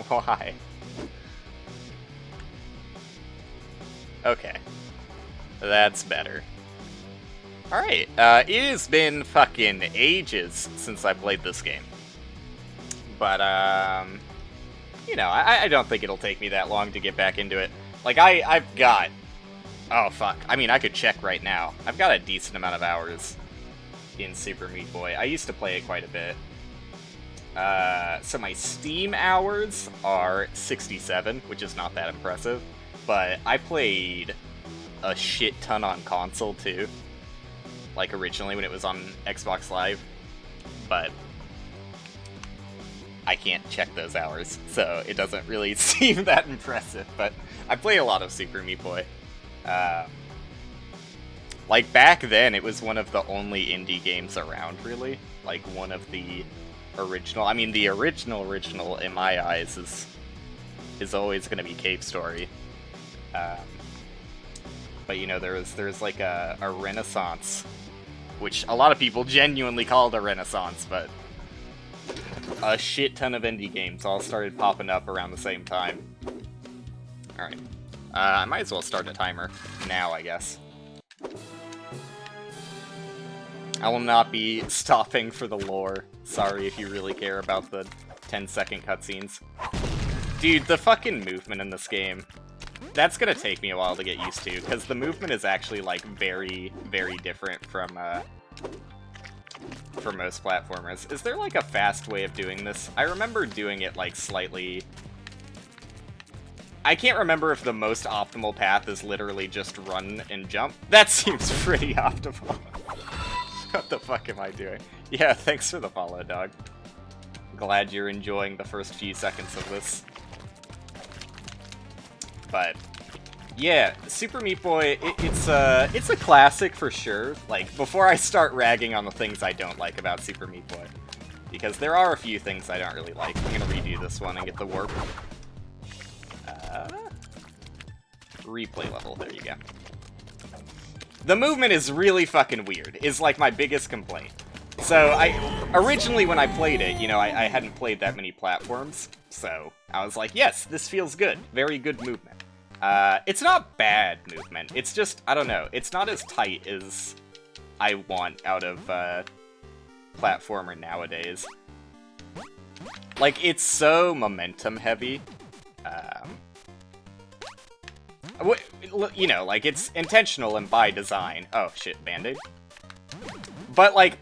Why? Okay. That's better. Alright, it has been fucking ages since I played this game. But, you know, I don't think it'll take me that long to get back into it. Like, I've got... Oh, fuck. I mean, I could check right now. I've got a decent amount of hours in Super Meat Boy. I used to play it quite a bit. So my Steam hours are 67, which is not that impressive. But I played a shit ton on console, too. Like, originally when it was on Xbox Live. But I can't check those hours, so it doesn't really seem that impressive. But I play a lot of Super Meat Boy. Like, back then, it was one of the only indie games around, really. Like, one of the original... I mean, the original in my eyes is always going to be Cave Story. But, you know, there's like a renaissance, which a lot of people genuinely called a renaissance, but a shit ton of indie games all started popping up around the same time. Alright. I might as well start a timer now, I guess. I will not be stopping for the lore. Sorry if you really care about the 10-second cutscenes. Dude, the fucking movement in this game, that's gonna take me a while to get used to, because the movement is actually, like, very, very different from most platformers. Is there, like, a fast way of doing this? I remember doing it, like, slightly... I can't remember if the most optimal path is literally just run and jump. That seems pretty optimal. What the fuck am I doing? Yeah, thanks for the follow, dog. Glad you're enjoying the first few seconds of this. But yeah, Super Meat Boy, it's a classic for sure. Like, before I start ragging on the things I don't like about Super Meat Boy, because there are a few things I don't really like. I'm gonna redo this one and get the warp. Replay level, there you go. The movement is really fucking weird, is like my biggest complaint. So, originally when I played it, you know, I hadn't played that many platforms, so I was like, yes, this feels good. Very good movement. It's not bad movement, it's just, I don't know, it's not as tight as I want out of, platformer nowadays. Like, it's so momentum heavy. You know, like, it's intentional and by design. Oh, shit, Band-Aid. But, like,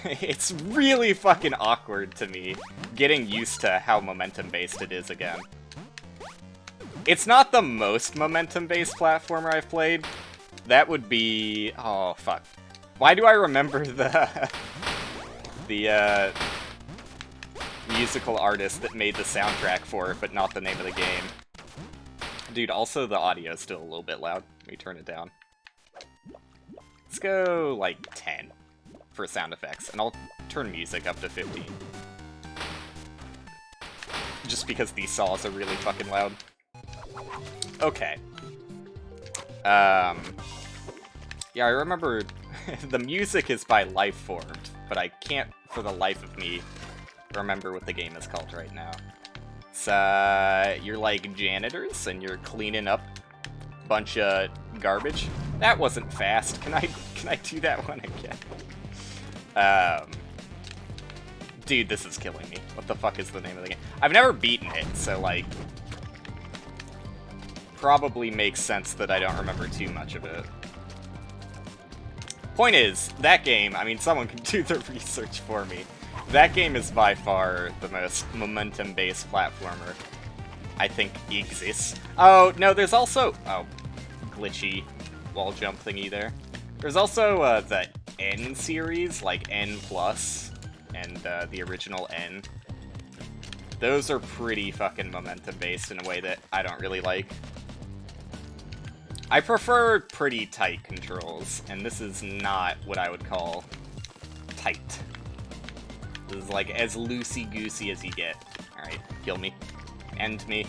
it's really fucking awkward to me getting used to how momentum-based it is again. It's not the most momentum-based platformer I've played. That would be... Oh, fuck. Why do I remember the musical artist that made the soundtrack for it, but not the name of the game? Dude, also the audio is still a little bit loud. Let me turn it down. Let's go, like, 10 for sound effects, and I'll turn music up to 15. Just because these saws are really fucking loud. Okay. Yeah, I remember the music is by Lifeformed, but I can't, for the life of me, remember what the game is called right now. It's, you're like janitors, and you're cleaning up a bunch of garbage. That wasn't fast. Can I do that one again? Dude, this is killing me. What the fuck is the name of the game? I've never beaten it, so, like, probably makes sense that I don't remember too much of it. Point is, that game, I mean, someone can do the research for me. That game is by far the most momentum-based platformer I think exists. Oh, no, there's also... Oh, glitchy wall jump thingy there. There's also the N series, like N+, and the original N. Those are pretty fucking momentum-based in a way that I don't really like. I prefer pretty tight controls, and this is not what I would call tight. This is like as loosey-goosey as you get. Alright, kill me. End me.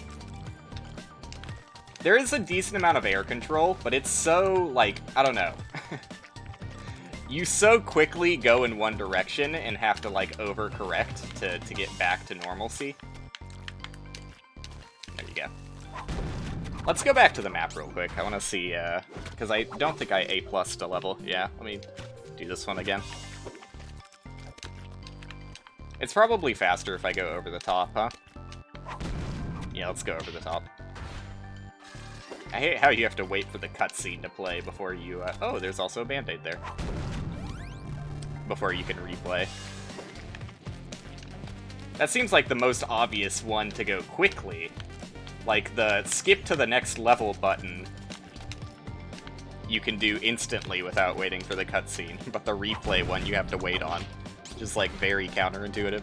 There is a decent amount of air control, but it's so, like, I don't know. You so quickly go in one direction and have to, like, overcorrect to get back to normalcy. There you go. Let's go back to the map real quick. I want to see, because I don't think I A+'d a level. Yeah, let me do this one again. It's probably faster if I go over the top, huh? Yeah, let's go over the top. I hate how you have to wait for the cutscene to play before you, oh, there's also a band-aid there. Before you can replay. That seems like the most obvious one to go quickly. Like, the skip to the next level button you can do instantly without waiting for the cutscene, but the replay one you have to wait on. Just, like, very counterintuitive.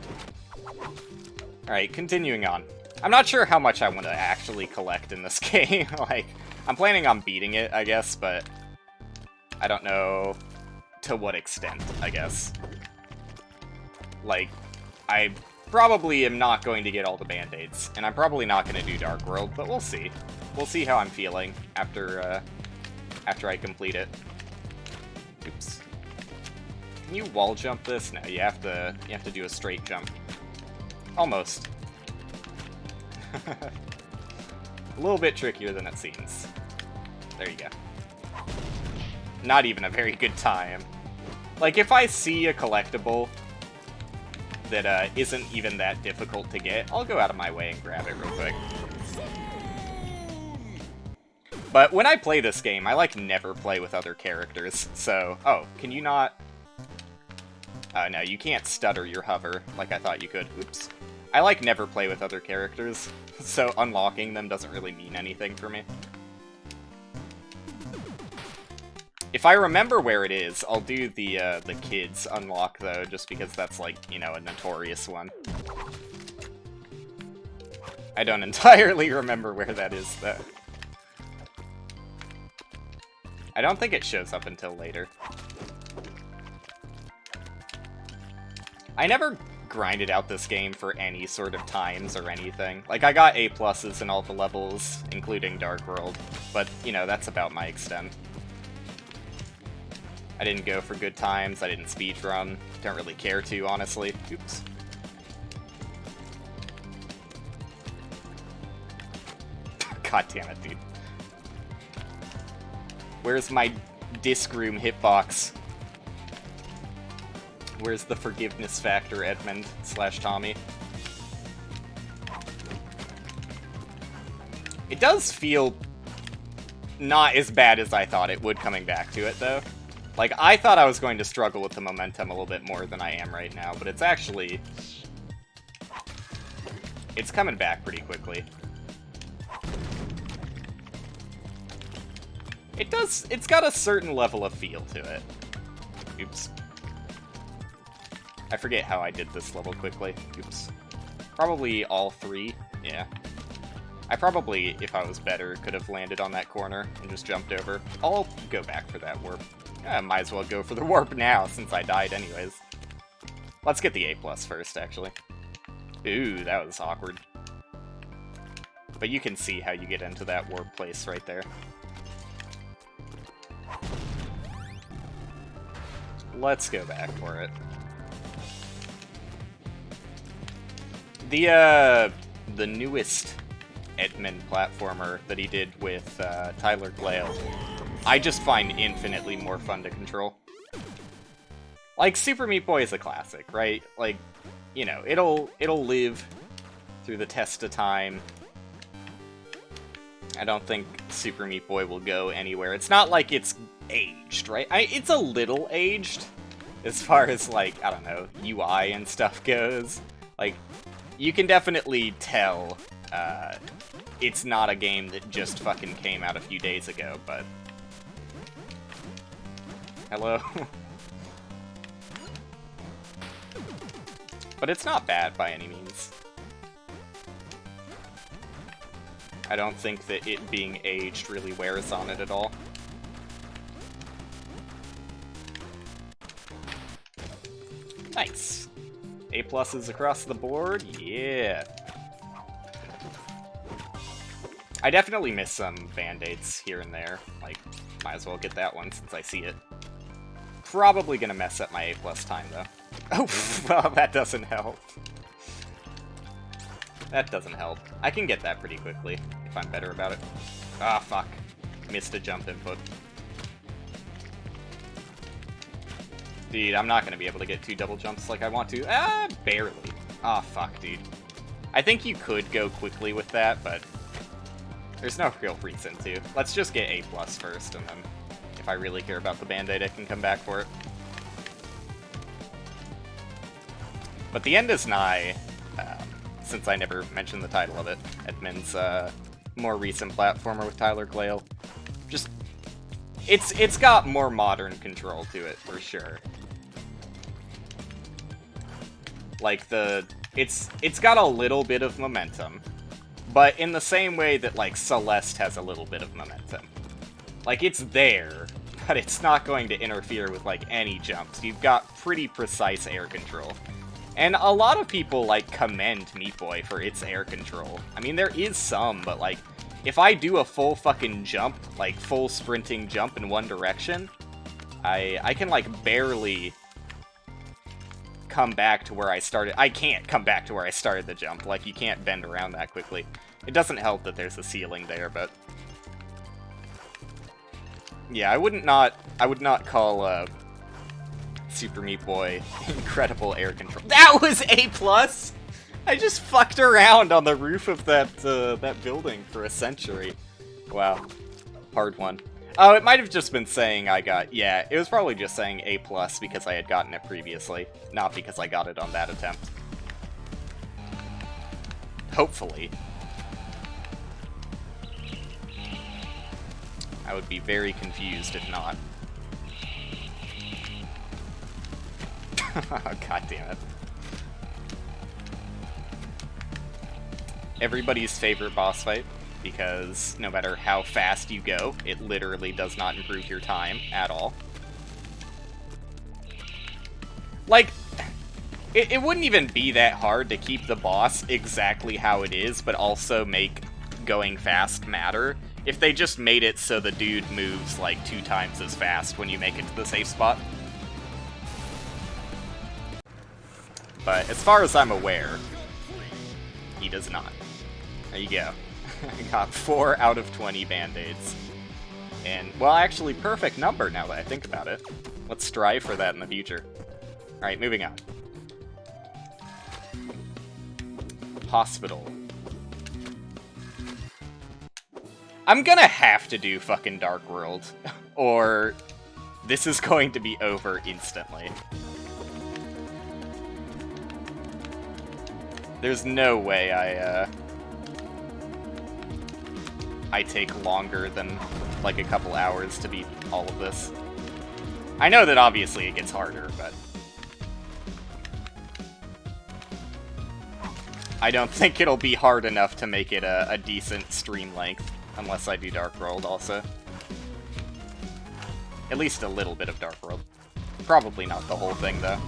Alright, continuing on. I'm not sure how much I want to actually collect in this game. Like, I'm planning on beating it, I guess, but I don't know to what extent, I guess. Like, I probably am not going to get all the band-aids, and I'm probably not going to do Dark World, but we'll see. We'll see how I'm feeling after I complete it. Oops. Can you wall jump this? No, you have to do a straight jump. Almost. A little bit trickier than it seems. There you go. Not even a very good time. Like, if I see a collectible that isn't even that difficult to get, I'll go out of my way and grab it real quick. But when I play this game, I, like, never play with other characters, so... Oh, can you not... no, you can't stutter your hover like I thought you could. Oops. I, like, never play with other characters, so unlocking them doesn't really mean anything for me. If I remember where it is, I'll do the kids unlock, though, just because that's, like, you know, a notorious one. I don't entirely remember where that is, though. I don't think it shows up until later. I never grinded out this game for any sort of times or anything. Like, I got A+'s in all the levels, including Dark World, but, you know, that's about my extent. I didn't go for good times, I didn't speedrun, don't really care to, honestly. Oops. God damn it, dude. Where's my disc room hitbox? Where's the forgiveness factor, Edmund / Tommy? It does feel not as bad as I thought it would coming back to it, though. Like, I thought I was going to struggle with the momentum a little bit more than I am right now, but it's actually... It's coming back pretty quickly. It's got a certain level of feel to it. Oops. I forget how I did this level quickly. Oops. Probably all three, yeah. I probably, if I was better, could have landed on that corner and just jumped over. I'll go back for that warp. I might as well go for the warp now, since I died anyways. Let's get the A+ first, actually. Ooh, that was awkward. But you can see how you get into that warp place right there. Let's go back for it. The newest Edmund platformer that he did with Tyler Glale, I just find infinitely more fun to control. Like, Super Meat Boy is a classic, right? Like, you know, it'll live through the test of time. I don't think Super Meat Boy will go anywhere. It's not like it's aged, right? It's a little aged as far as, like, I don't know, UI and stuff goes. Like, you can definitely tell it's not a game that just fucking came out a few days ago, but... Hello? But it's not bad by any means. I don't think that it being aged really wears on it at all. Nice. A+'s across the board, yeah. I definitely miss some band-aids here and there. Like, might as well get that one since I see it. Probably gonna mess up my A+ time, though. Oh, well, that doesn't help. That doesn't help. I can get that pretty quickly, if I'm better about it. Ah, fuck. Missed a jump input. Dude, I'm not gonna be able to get 2 double jumps like I want to. Ah, barely. Ah, fuck, dude. I think you could go quickly with that, but there's no real reason to. Let's just get A+ first, and then if I really care about the Band-Aid, I can come back for it. But the end is nigh, since I never mentioned the title of it. Edmund's more recent platformer with Tyler Glale. Just, it's got more modern control to it, for sure. Like, it's got a little bit of momentum, but in the same way that, like, Celeste has a little bit of momentum. Like, it's there, but it's not going to interfere with, like, any jumps. You've got pretty precise air control. And a lot of people, like, commend Meat Boy for its air control. I mean, there is some, but, like, if I do a full fucking jump, like, full sprinting jump in one direction, I can, like, barely come back to where I started. I can't come back to where I started the jump. Like, you can't bend around that quickly. It doesn't help that there's a ceiling there, but yeah, I would not call Super Meat Boy incredible air control. That was A+. I just fucked around on the roof of that building for a century. Wow, hard one. Oh, it might have just been saying I got... Yeah, it was probably just saying A+ because I had gotten it previously, not because I got it on that attempt. Hopefully. I would be very confused if not. God damn it. Everybody's favorite boss fight, because no matter how fast you go, it literally does not improve your time at all. Like, it wouldn't even be that hard to keep the boss exactly how it is, but also make going fast matter, if they just made it so the dude moves like 2 times as fast when you make it to the safe spot. But as far as I'm aware, he does not. There you go. I got 4 out of 20 Band-Aids. And, well, actually, perfect number now that I think about it. Let's strive for that in the future. Alright, moving on. Hospital. I'm gonna have to do fucking Dark World, or this is going to be over instantly. There's no way I take longer than, like, a couple hours to beat all of this. I know that obviously it gets harder, but I don't think it'll be hard enough to make it a decent stream length, unless I do Dark World also. At least a little bit of Dark World. Probably not the whole thing, though,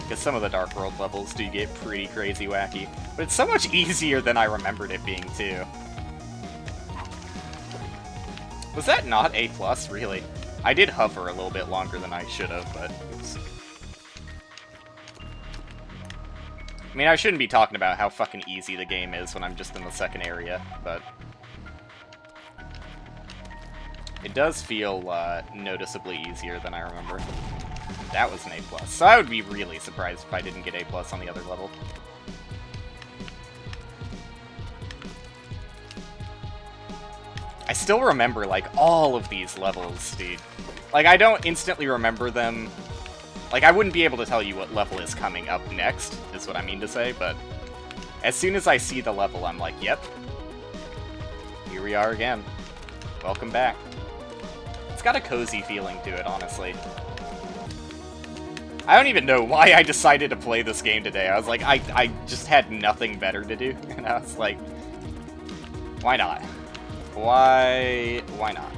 because some of the Dark World levels do get pretty crazy wacky. But it's so much easier than I remembered it being, too. Was that not A+, really? I did hover a little bit longer than I should have, but oops. I mean, I shouldn't be talking about how fucking easy the game is when I'm just in the second area, but it does feel noticeably easier than I remember. That was an A+. So I would be really surprised if I didn't get A+ on the other level. I still remember, like, all of these levels, dude. Like, I don't instantly remember them. Like, I wouldn't be able to tell you what level is coming up next, is what I mean to say, but as soon as I see the level, I'm like, yep. Here we are again. Welcome back. It's got a cozy feeling to it, honestly. I don't even know why I decided to play this game today. I was like, I just had nothing better to do, and I was like, why not? Why not?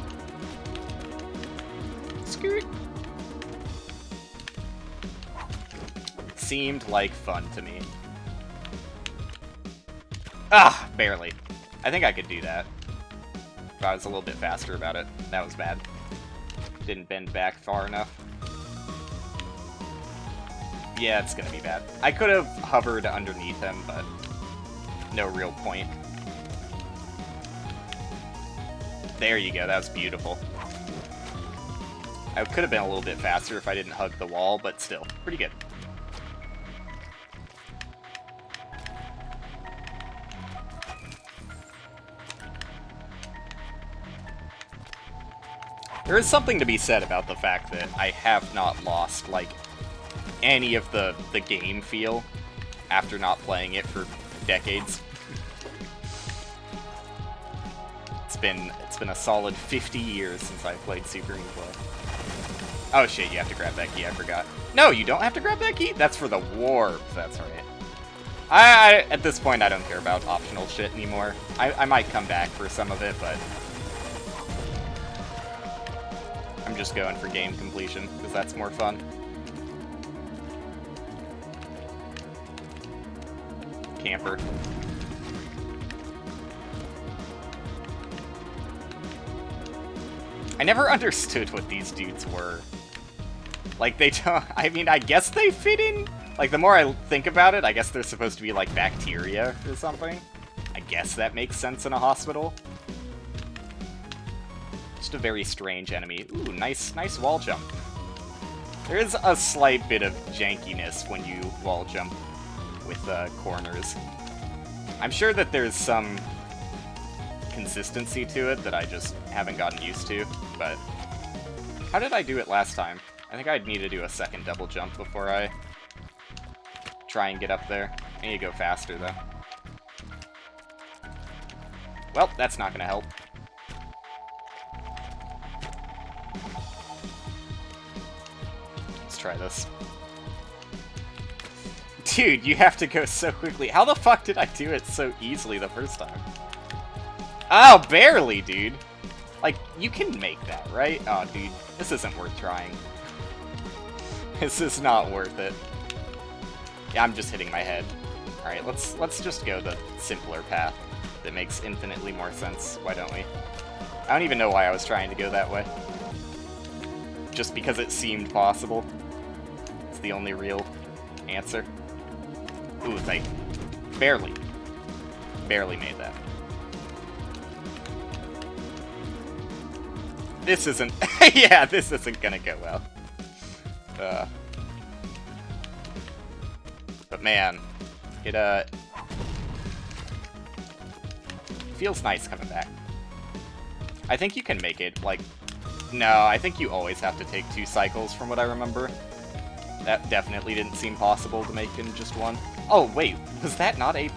Skirt. Seemed like fun to me. Ah, barely. I think I could do that if I was a little bit faster about it. That was bad. Didn't bend back far enough. Yeah, it's gonna be bad. I could have hovered underneath him, but no real point. There you go, that was beautiful. I could have been a little bit faster if I didn't hug the wall, but still, pretty good. There is something to be said about the fact that I have not lost, like, any of the game feel after not playing it for decades. It's been a solid 50 years since I played Super Meat Boy. Oh shit, you have to grab that key, I forgot. No, you don't have to grab that key? That's for the warp, that's right. I at this point, I don't care about optional shit anymore. I might come back for some of it, but I'm just going for game completion, because that's more fun. Camper. I never understood what these dudes were. Like, they don't... I mean, I guess they fit in... Like, the more I think about it, I guess they're supposed to be, like, bacteria or something. I guess that makes sense in a hospital. Just a very strange enemy. Ooh, nice wall jump. There is a slight bit of jankiness when you wall jump with corners. I'm sure that there's some consistency to it that I just haven't gotten used to, but how did I do it last time? I think I'd need to do a second double jump before I try and get up there. I need to go faster, though. Well, that's not gonna help. Let's try this. Dude, you have to go so quickly. How the fuck did I do it so easily the first time? Oh, barely, dude. Like, you can make that, right? Oh, dude, this isn't worth trying. This is not worth it. Yeah, I'm just hitting my head. Alright, let's just go the simpler path that makes infinitely more sense. Why don't we? I don't even know why I was trying to go that way. Just because it seemed possible. It's the only real answer. Ooh, they barely made that. This isn't... yeah, this isn't gonna go well. But man, it feels nice coming back. I think you can make it, like... No, I think you always have to take 2 cycles from what I remember. That definitely didn't seem possible to make in just one. Oh, wait, was that not A+?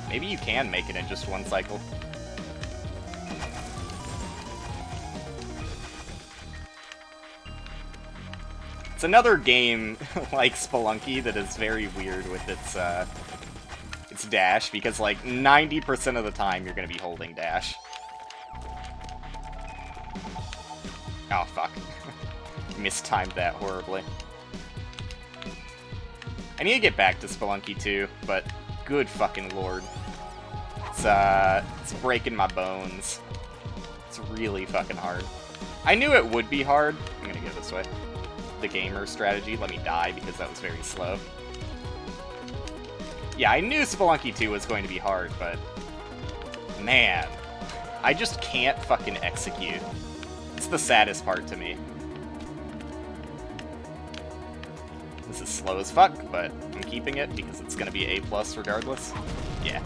Maybe you can make it in just 1 cycle. It's another game like Spelunky that is very weird with its dash, because like 90% of the time you're going to be holding dash. Oh, fuck. Mistimed that horribly. I need to get back to Spelunky too, but good fucking lord. It's breaking my bones. It's really fucking hard. I knew it would be hard. I'm gonna go this way. The gamer strategy, let me die because that was very slow. Yeah, I knew Spelunky 2 was going to be hard, but man, I just can't fucking execute. It's the saddest part to me. This is slow as fuck, but I'm keeping it because it's gonna be A+ regardless. Yeah.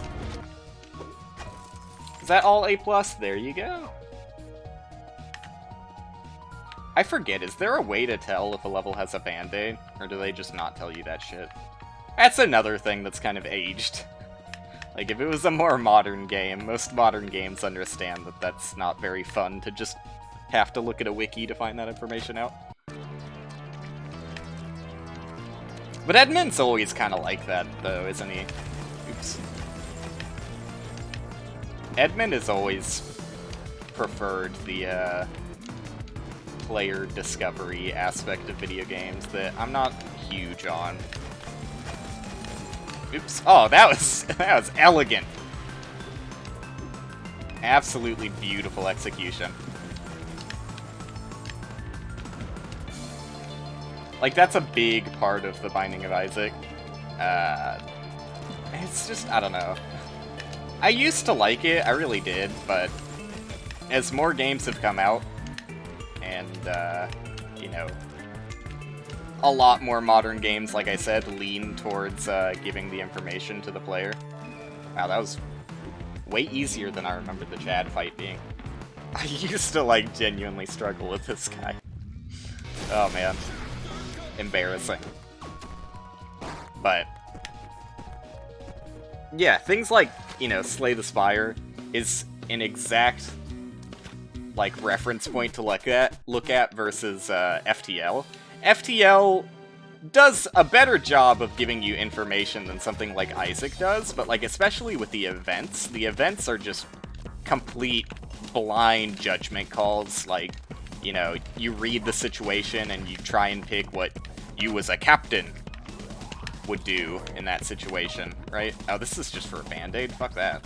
Is that all A+? There you go. I forget, is there a way to tell if a level has a band-aid? Or do they just not tell you that shit? That's another thing that's kind of aged. Like, if it was a more modern game, most modern games understand that that's not very fun to just have to look at a wiki to find that information out. But Edmund's always kind of like that, though, isn't he? Oops. Edmund has always preferred the, player discovery aspect of video games that I'm not huge on. Oops. Oh, that was elegant. Absolutely beautiful execution. Like, that's a big part of The Binding of Isaac. It's just, I don't know. I used to like it, I really did, but as more games have come out, and, you know, a lot more modern games, like I said, lean towards giving the information to the player. Wow, that was way easier than I remember the Chad fight being. I used to, like, genuinely struggle with this guy. Oh, man. Embarrassing. But yeah, things like, you know, Slay the Spire is an exact, like, reference point to look at versus FTL. FTL does a better job of giving you information than something like Isaac does, but, like, especially with the events are just complete blind judgment calls. Like, you know, you read the situation and you try and pick what you as a captain would do in that situation, right? Oh, this is just for a band-aid? Fuck that.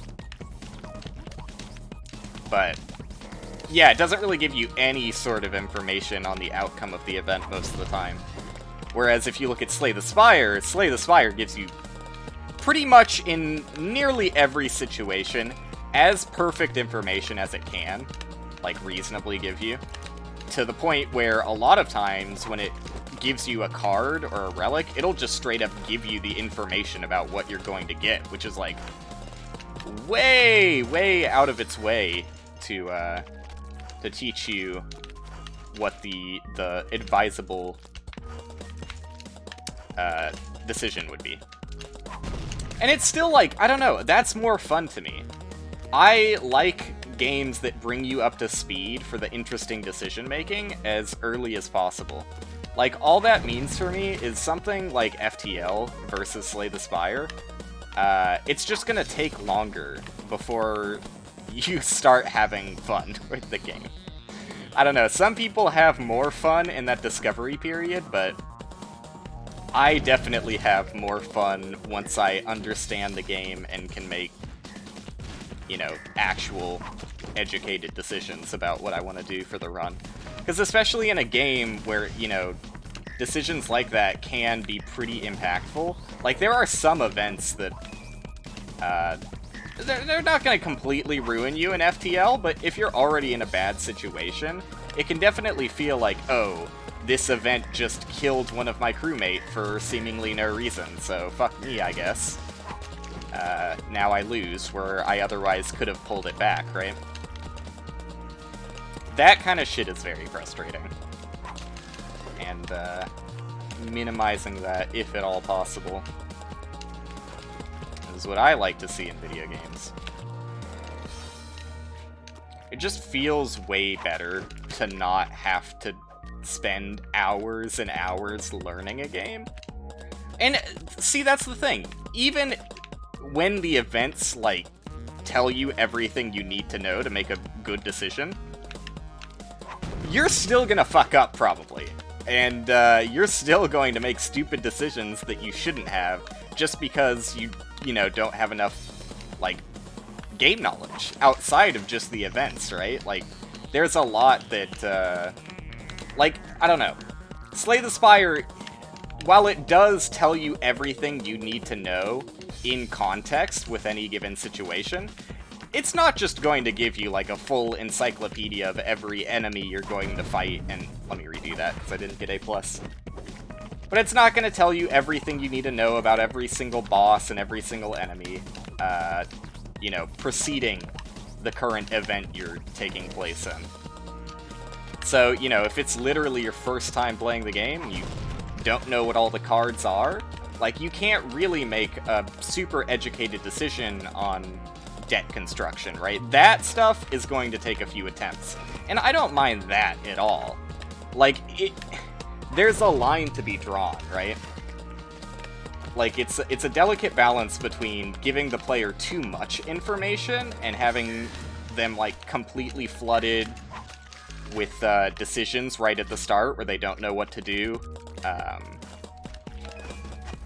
But yeah, it doesn't really give you any sort of information on the outcome of the event most of the time. Whereas if you look at Slay the Spire gives you pretty much in nearly every situation as perfect information as it can, like, reasonably give you, to the point where a lot of times when it gives you a card or a relic, it'll just straight up give you the information about what you're going to get, which is, like, way out of its way to teach you what the advisable decision would be. And it's still, like, I don't know, that's more fun to me. I like games that bring you up to speed for the interesting decision-making as early as possible. Like, all that means for me is something like FTL versus Slay the Spire. It's just gonna take longer before you start having fun with the game. I don't know, some people have more fun in that discovery period, but I definitely have more fun once I understand the game and can make, you know, actual educated decisions about what I want to do for the run. Because especially in a game where, you know, decisions like that can be pretty impactful. Like, there are some events that, they're not going to completely ruin you in FTL, but if you're already in a bad situation, it can definitely feel like, oh, this event just killed one of my crewmate for seemingly no reason, so fuck me, I guess. Now I lose, where I otherwise could have pulled it back, right? That kind of shit is very frustrating. And, minimizing that, if at all possible, is what I like to see in video games. It just feels way better to not have to spend hours and hours learning a game. And, see, that's the thing. Even when the events, like, tell you everything you need to know to make a good decision, you're still gonna fuck up, probably. And, you're still going to make stupid decisions that you shouldn't have, just because you know, don't have enough, like, game knowledge outside of just the events, right? Like, there's a lot that, like, I don't know. Slay the Spire, while it does tell you everything you need to know in context with any given situation, it's not just going to give you, like, a full encyclopedia of every enemy you're going to fight, and let me redo that, because I didn't get A+. But it's not going to tell you everything you need to know about every single boss and every single enemy, you know, preceding the current event you're taking place in. So, you know, if it's literally your first time playing the game, you don't know what all the cards are, like, you can't really make a super educated decision on deck construction, right? That stuff is going to take a few attempts. And I don't mind that at all. Like, there's a line to be drawn, right? Like, it's a delicate balance between giving the player too much information and having them, like, completely flooded with decisions right at the start where they don't know what to do.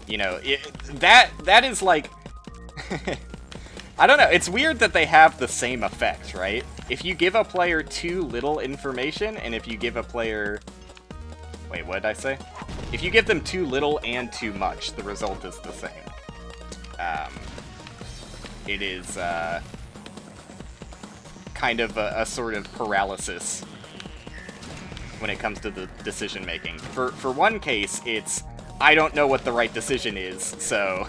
You know, that is, like... I don't know, it's weird that they have the same effect, right? If you give a player too little information, and if you give a player... Wait, what did I say? If you give them too little and too much, the result is the same. it is kind of a sort of paralysis when it comes to the decision making. For one case, it's I don't know what the right decision is, so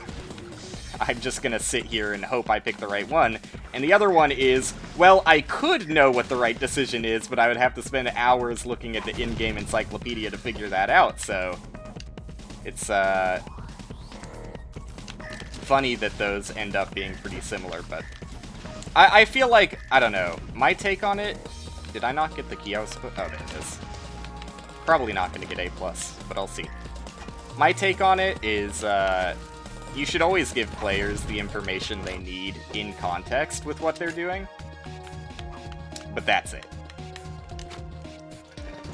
I'm just gonna sit here and hope I pick the right one. And the other one is, well, I could know what the right decision is, but I would have to spend hours looking at the in-game encyclopedia to figure that out, so it's funny that those end up being pretty similar, but I feel like, I don't know, my take on it, did I not get the key I was supposed, oh, there it is. Probably not going to get A+, but I'll see. My take on it is, you should always give players the information they need in context with what they're doing, but that's it.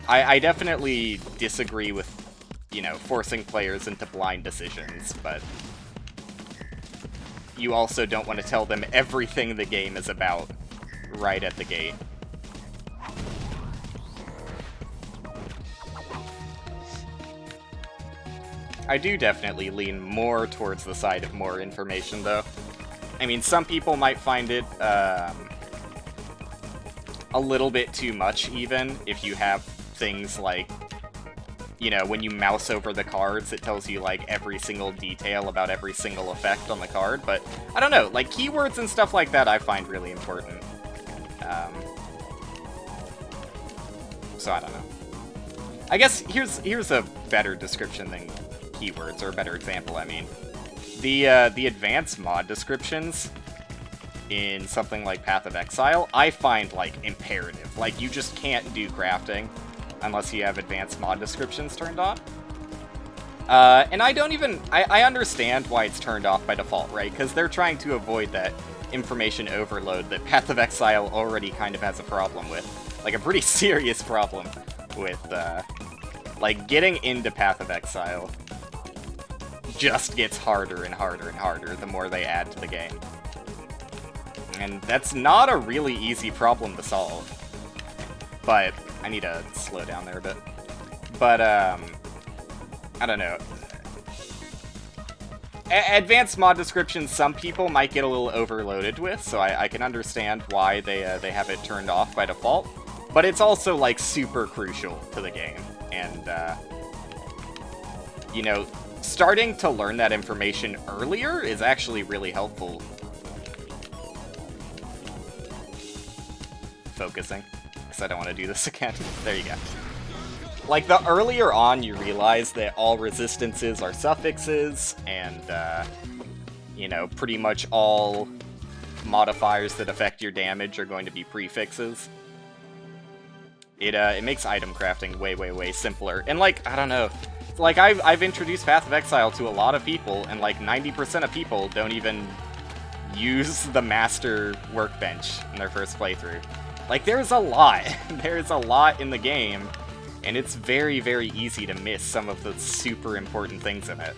I definitely disagree with, you know, forcing players into blind decisions, but you also don't want to tell them everything the game is about right at the gate. I do definitely lean more towards the side of more information, though. I mean, some people might find it a little bit too much, even, if you have things like, you know, when you mouse over the cards, it tells you, like, every single detail about every single effect on the card, but I don't know, like, keywords and stuff like that I find really important. So I don't know. I guess here's a better description than keywords, or a better example, I mean. The advanced mod descriptions in something like Path of Exile, I find, like, imperative. Like, you just can't do crafting unless you have advanced mod descriptions turned on. And I don't even... I understand why it's turned off by default, right? Because they're trying to avoid that information overload that Path of Exile already kind of has a problem with. Like, a pretty serious problem with, like, getting into Path of Exile just gets harder and harder and harder the more they add to the game. And that's not a really easy problem to solve. But I need to slow down there a bit. But, I don't know. Advanced mod descriptions, some people might get a little overloaded with, so I can understand why they have it turned off by default. But it's also, like, super crucial to the game. And, you know, starting to learn that information earlier is actually really helpful. Focusing, because I don't want to do this again. There you go. Like, the earlier on you realize that all resistances are suffixes, and, you know, pretty much all modifiers that affect your damage are going to be prefixes. It makes item crafting way, way, way simpler. And, like, I don't know. Like, I've introduced Path of Exile to a lot of people, and, like, 90% of people don't even use the master workbench in their first playthrough. Like, there's a lot. There's a lot in the game, and it's very, very easy to miss some of the super important things in it.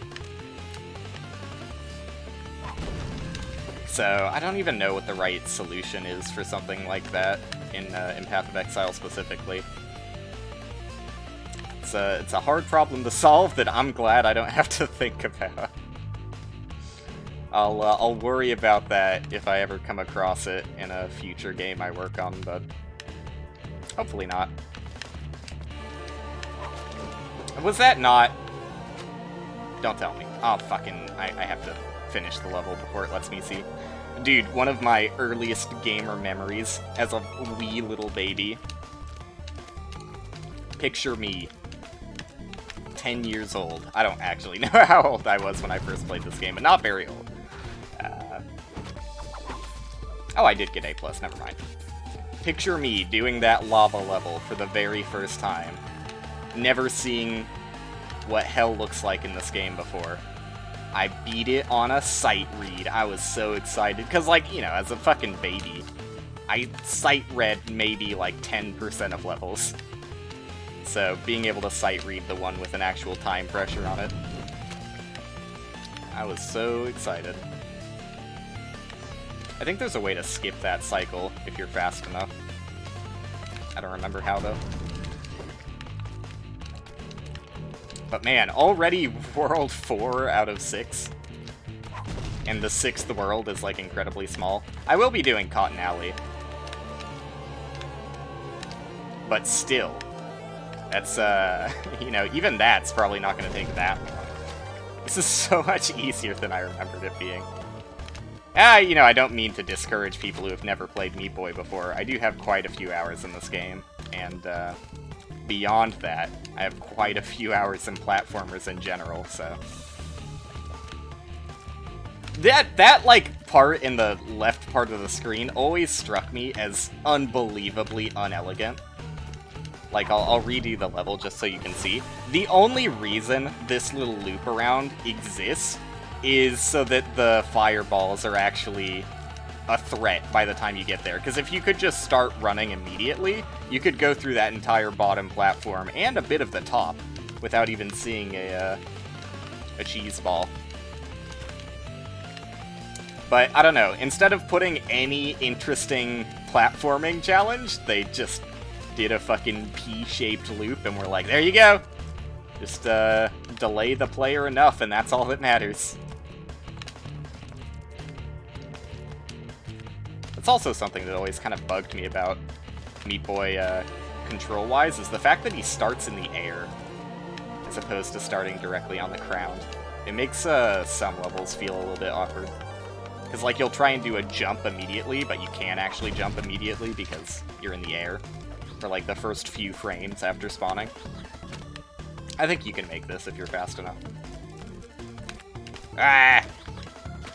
So, I don't even know what the right solution is for something like that in Path of Exile specifically. It's a hard problem to solve that I'm glad I don't have to think about. I'll worry about that if I ever come across it in a future game I work on, but hopefully not. Was that not... Don't tell me. Oh, fucking... I have to finish the level before it lets me see. Dude, one of my earliest gamer memories as a wee little baby. Picture me, 10 years old. I don't actually know how old I was when I first played this game, but not very old. Oh, I did get A+, never mind. Picture me doing that lava level for the very first time. Never seeing what hell looks like in this game before. I beat it on a sight read. I was so excited. Because, like, you know, as a fucking baby, I sight read maybe, like, 10% of levels. So, being able to sight read the one with an actual time pressure on it, I was so excited. I think there's a way to skip that cycle if you're fast enough. I don't remember how, though. But man, already World 4 out of 6? and the 6th world is, like, incredibly small. I will be doing Cotton Alley. But still, that's, you know, even that's probably not going to take that long. This is so much easier than I remembered it being. You know, I don't mean to discourage people who have never played Meat Boy before. I do have quite a few hours in this game, and, beyond that, I have quite a few hours in platformers in general, so... That, like, part in the left part of the screen always struck me as unbelievably unelegant. Like, I'll redo the level just so you can see. The only reason this little loop around exists is so that the fireballs are actually a threat by the time you get there. Because if you could just start running immediately, you could go through that entire bottom platform and a bit of the top without even seeing a cheese ball. But, I don't know, instead of putting any interesting platforming challenge, they just did a fucking P-shaped loop, and we're like, there you go! Just, delay the player enough, and that's all that matters. That's also something that always kind of bugged me about Meat Boy, control-wise, is the fact that he starts in the air, as opposed to starting directly on the ground. It makes, some levels feel a little bit awkward. Because, like, you'll try and do a jump immediately, but you can't actually jump immediately because you're in the air for, like, the first few frames after spawning. I think you can make this if you're fast enough. Ah!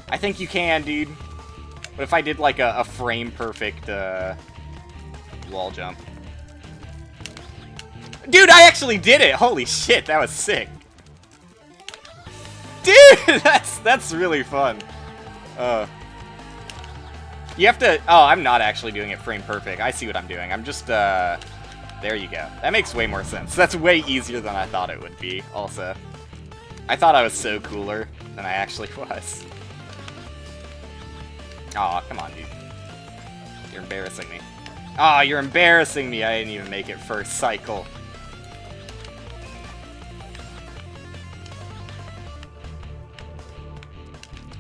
I think you can, dude. What if I did, like, a frame-perfect, wall jump? Dude, I actually did it! Holy shit, that was sick. Dude, that's really fun. You have to... Oh, I'm not actually doing it frame perfect. I see what I'm doing. I'm just, there you go. That makes way more sense. That's way easier than I thought it would be, also. I thought I was so cooler than I actually was. Aw, come on, dude. You're embarrassing me. Aw, you're embarrassing me. I didn't even make it first cycle.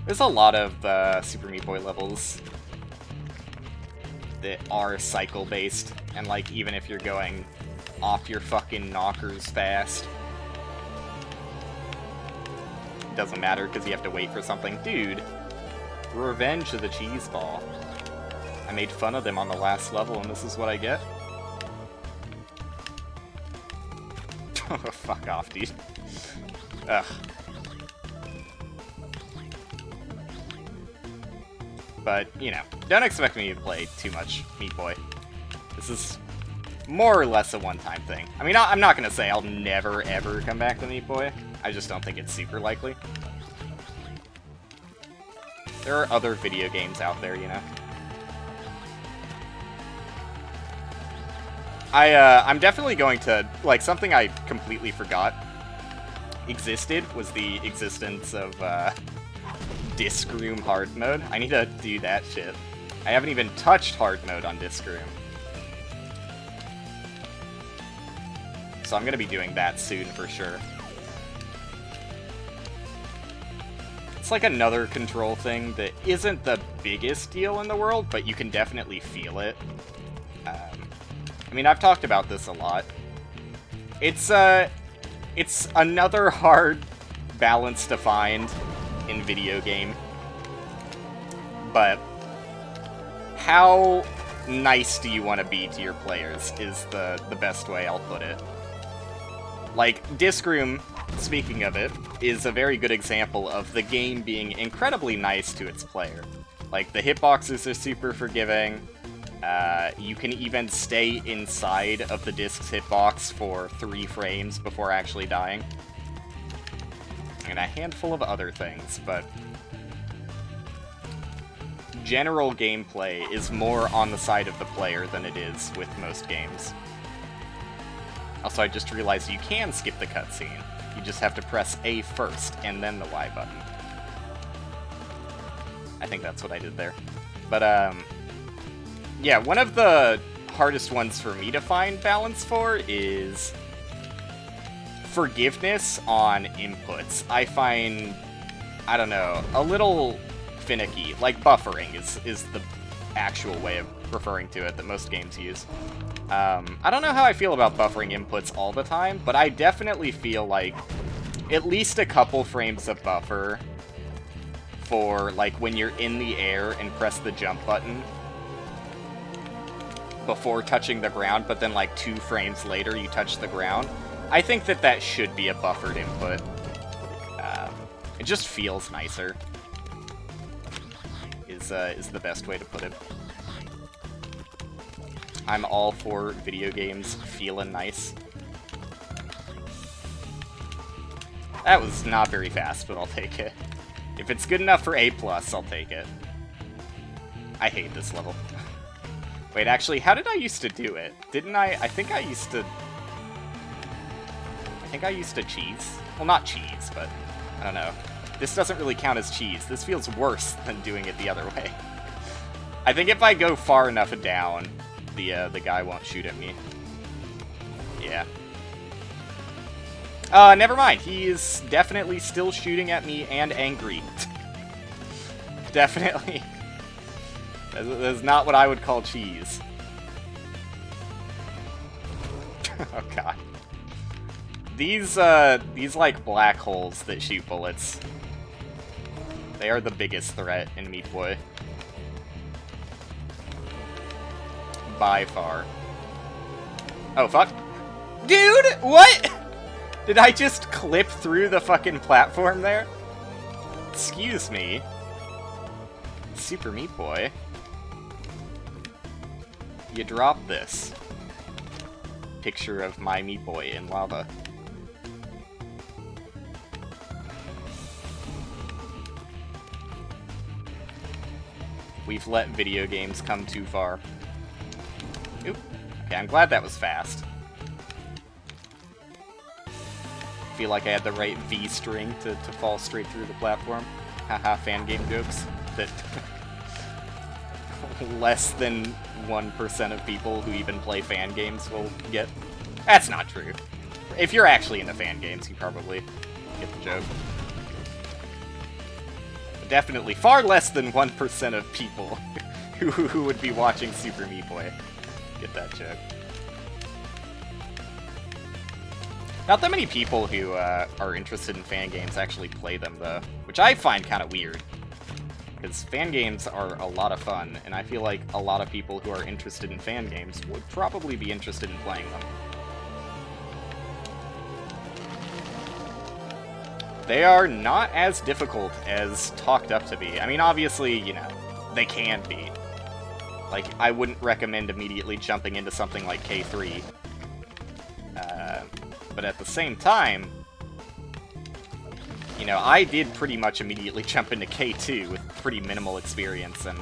There's a lot of Super Meat Boy levels that are cycle-based, and, like, even if you're going off your fucking knockers fast, it doesn't matter because you have to wait for something. Dude, revenge of the cheese ball. I made fun of them on the last level, and this is what I get? Oh, fuck off, dude. Ugh. But, you know, don't expect me to play too much Meat Boy. This is more or less a one-time thing. I mean, I'm not gonna say I'll never, ever come back to Meat Boy. I just don't think it's super likely. There are other video games out there, you know? I'm definitely going to... Like, something I completely forgot existed was the existence of, Disc Room hard mode. I need to do that shit. I haven't even touched hard mode on Disc Room. So I'm gonna be doing that soon for sure. It's like another control thing that isn't the biggest deal in the world, but you can definitely feel it. I mean, I've talked about this a lot. It's another hard balance to find in video game, but how nice do you want to be to your players is the best way I'll put it. Like, Disc Room, speaking of it, is a very good example of the game being incredibly nice to its player. Like, the hitboxes are super forgiving, you can even stay inside of the disc's hitbox for 3 frames before actually dying. And a handful of other things, but general gameplay is more on the side of the player than it is with most games. Also, I just realized you can skip the cutscene. You just have to press A first, and then the Y button. I think that's what I did there. But, yeah, one of the hardest ones for me to find balance for is forgiveness on inputs. I find, I don't know, a little finicky. Like, buffering is the actual way of referring to it that most games use. I don't know how I feel about buffering inputs all the time, but I definitely feel like at least a couple frames of buffer for, like, when you're in the air and press the jump button before touching the ground, but then, like, 2 frames later you touch the ground. I think that that should be a buffered input. It just feels nicer, is the best way to put it. I'm all for video games feeling nice. That was not very fast, but I'll take it. If it's good enough for A+, I'll take it. I hate this level. Wait, actually, how did I used to do it? Didn't I? I think I used to cheese. Well, not cheese, but I don't know. This doesn't really count as cheese. This feels worse than doing it the other way. I think if I go far enough down, the guy won't shoot at me. Yeah. Never mind. He is definitely still shooting at me and angry. Definitely. That's not what I would call cheese. Oh god. These like black holes that shoot bullets, they are the biggest threat in Meat Boy. By far. Oh, fuck. Dude, what? Did I just clip through the fucking platform there? Excuse me. Super Meat Boy. You drop this. Picture of my Meat Boy in lava. We've let video games come too far. Oop. Okay, I'm glad that was fast. Feel like I had the right V string to fall straight through the platform. Haha, fan game jokes that less than 1% of people who even play fan games will get. That's not true. If you're actually into fan games, you probably get the joke. But definitely far less than 1% of people who would be watching Super Meat Boy get that joke. Not that many people who are interested in fan games actually play them, though, which I find kind of weird. Because fan games are a lot of fun, and I feel like a lot of people who are interested in fan games would probably be interested in playing them. They are not as difficult as talked up to be. I mean, obviously, you know, they can be. Like, I wouldn't recommend immediately jumping into something like K3. But at the same time, you know, I did pretty much immediately jump into K2 with pretty minimal experience, and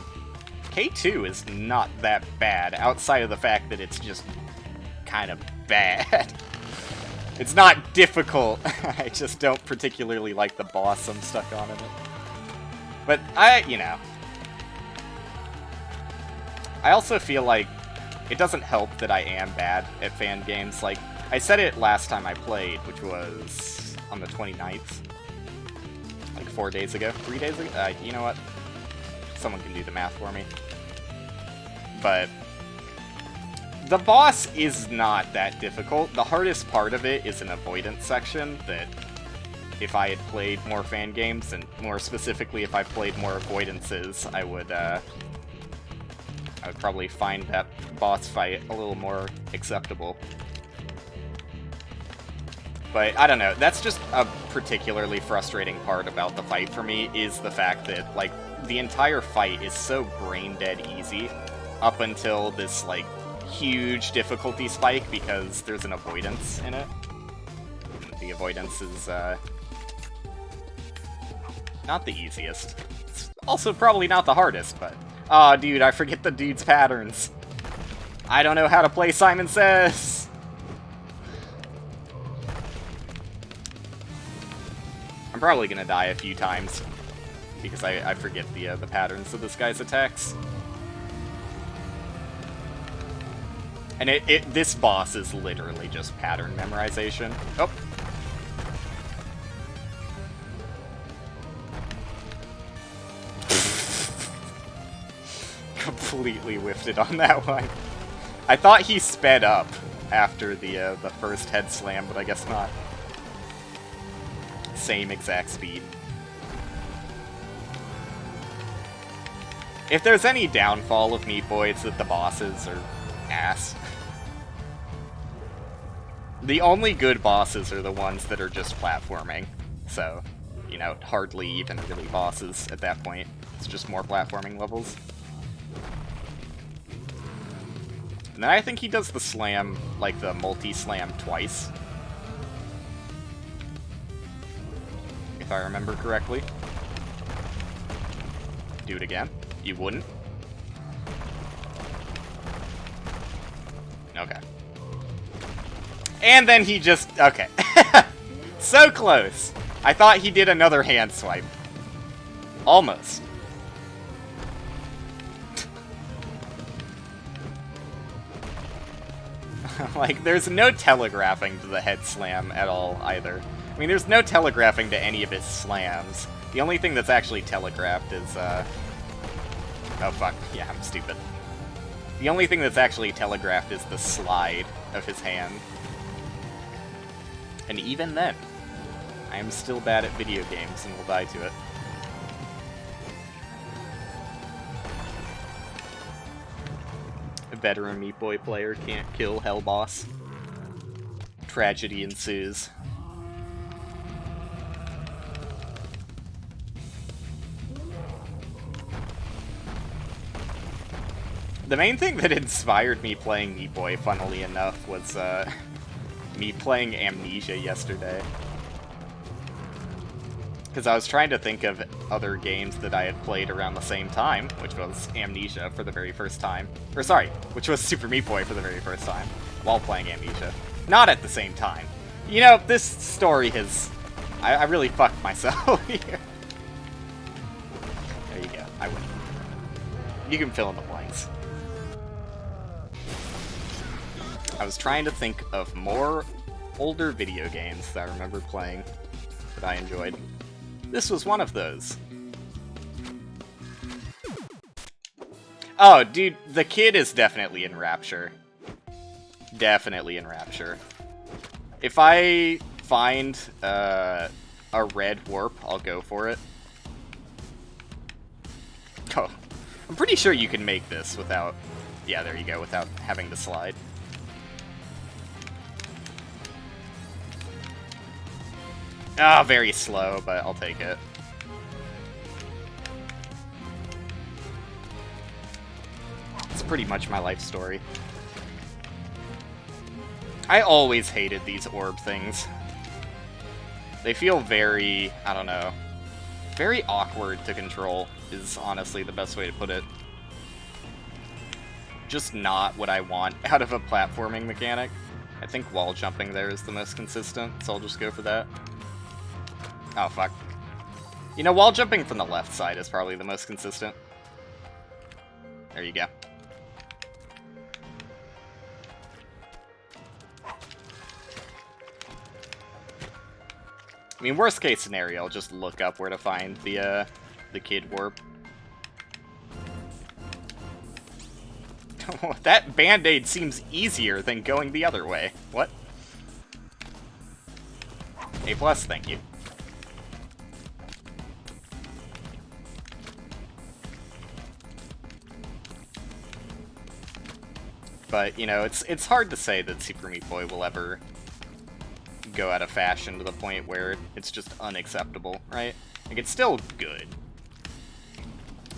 K2 is not that bad, outside of the fact that it's just kind of bad. It's not difficult, I just don't particularly like the boss I'm stuck on in it. But you know, I also feel like it doesn't help that I am bad at fan games. Like, I said it last time I played, which was on the 29th. Like 4 days ago? 3 days ago? You know what? Someone can do the math for me. But the boss is not that difficult. The hardest part of it is an avoidance section that if I had played more fan games, and more specifically if I played more avoidances, I would probably find that boss fight a little more acceptable. But, I don't know, that's just a particularly frustrating part about the fight for me, is the fact that, like, the entire fight is so brain-dead easy up until this, like, huge difficulty spike because there's an avoidance in it. The avoidance is, not the easiest. It's also probably not the hardest, but... Aw, dude, I forget the dude's patterns. I don't know how to play Simon Says! I'm probably gonna die a few times, because I forget the patterns of this guy's attacks. And this boss is literally just pattern memorization. Oh! completely whiffed it on that one. I thought he sped up after the first head slam, but I guess not. Same exact speed. If there's any downfall of Meat Boy, it's that the bosses are ass. The only good bosses are the ones that are just platforming. So, you know, hardly even really bosses at that point. It's just more platforming levels. And then I think he does the slam, like the multi-slam twice. If I remember correctly. Do it again. You wouldn't? Okay. And then he just... Okay. So close! I thought he did another hand swipe. Almost. Like, there's no telegraphing to the head slam at all, either. I mean, there's no telegraphing to any of his slams. The only thing that's actually telegraphed is, Oh, fuck. Yeah, I'm stupid. The only thing that's actually telegraphed is the slide of his hand. And even then, I am still bad at video games and will die to it. A veteran Meat Boy player can't kill Hell Boss. Tragedy ensues. The main thing that inspired me playing Meat Boy, funnily enough, was me playing Amnesia yesterday. Because I was trying to think of other games that I had played around the same time, which was Amnesia for the very first time. Or sorry, which was Super Meat Boy for the very first time, while playing Amnesia. Not at the same time. You know, this story has... I really fucked myself here. There you go, I win. You can fill in the blanks. I was trying to think of more older video games that I remember playing that I enjoyed. This was one of those. Oh, dude, the kid is definitely in Rapture. Definitely in Rapture. If I find a red warp, I'll go for it. Oh, I'm pretty sure you can make this without... Yeah, there you go, without having to slide. Ah, very slow, but I'll take it. It's pretty much my life story. I always hated these orb things. They feel very, I don't know, very awkward to control, is honestly the best way to put it. Just not what I want out of a platforming mechanic. I think wall jumping there is the most consistent, so I'll just go for that. Oh, fuck. You know, wall jumping from the left side is probably the most consistent. There you go. I mean, worst case scenario, I'll just look up where to find the kid warp. That band-aid seems easier than going the other way. What? A+, thank you. But, you know, it's hard to say that Super Meat Boy will ever go out of fashion to the point where it's just unacceptable, right? Like, it's still good.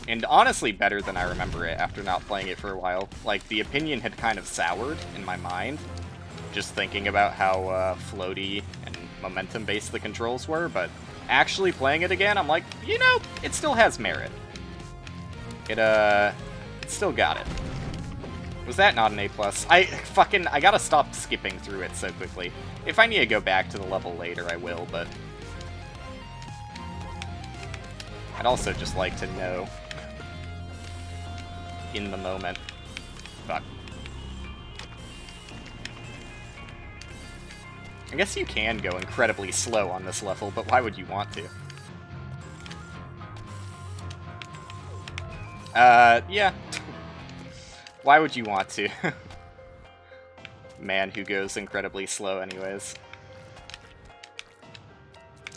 And honestly better than I remember it after not playing it for a while. Like, the opinion had kind of soured in my mind, just thinking about how floaty and momentum-based the controls were, but actually playing it again, I'm like, you know, it still has merit. It still got it. Was that not an A+? I gotta stop skipping through it so quickly. If I need to go back to the level later, I will, but... I'd also just like to know. In the moment. Fuck. I guess you can go incredibly slow on this level, but why would you want to? Yeah. Why would you want to? Man who goes incredibly slow anyways.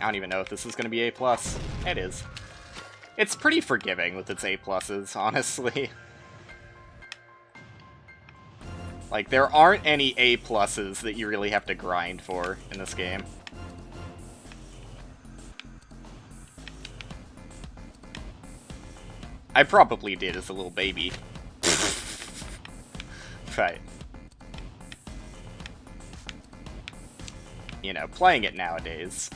I don't even know if this is going to be A+. It is. It's pretty forgiving with its A+, honestly. Like, there aren't any A+ that you really have to grind for in this game. I probably did as a little baby. But, you know, playing it nowadays...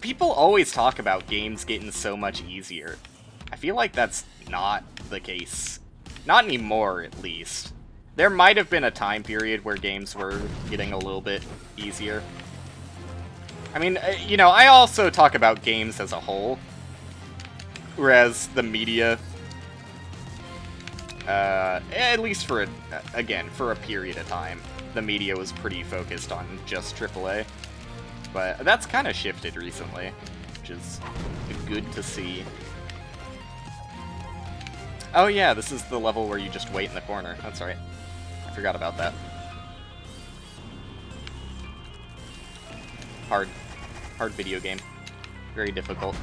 people always talk about games getting so much easier. I feel like that's not the case. Not anymore, at least. There might have been a time period where games were getting a little bit easier. I mean, you know, I also talk about games as a whole. Whereas the media, at least for, again, for a period of time, the media was pretty focused on just AAA. But that's kind of shifted recently, which is good to see. Oh yeah, this is the level where you just wait in the corner. That's right. I forgot about that. Hard video game. Very difficult.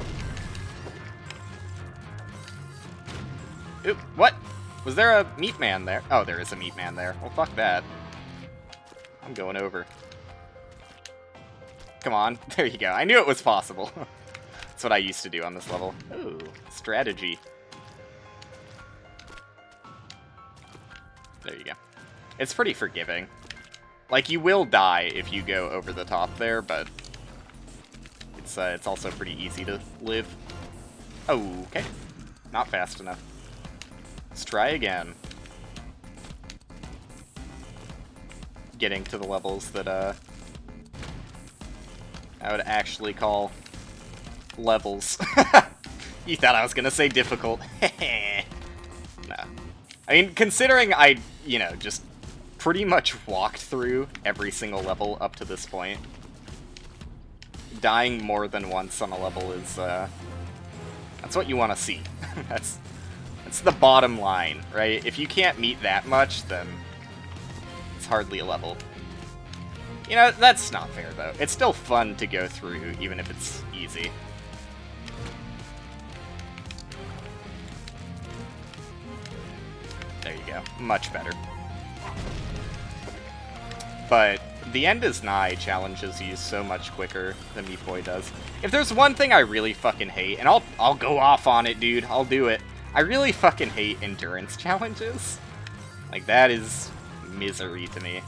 Oop, what? Was there a meat man there? Oh, there is a meat man there. Well, fuck that. I'm going over. Come on. There you go. I knew it was possible. That's what I used to do on this level. Ooh, strategy. There you go. It's pretty forgiving. Like, you will die if you go over the top there, but it's also pretty easy to live. Oh, okay. Not fast enough. Let's try again. Getting to the levels that, I would actually call levels. You thought I was gonna say difficult. No. I mean, considering I, you know, just pretty much walked through every single level up to this point, dying more than once on a level is, that's what you want to see. That's the bottom line, right? If you can't meet that much, then it's hardly a level. You know, that's not fair, though. It's still fun to go through, even if it's easy. There you go. Much better. But the End is Nigh challenges you so much quicker than Meat Boy does. If there's one thing I really fucking hate, and I'll go off on it, dude. I'll do it. I really fucking hate endurance challenges. Like, that is misery to me.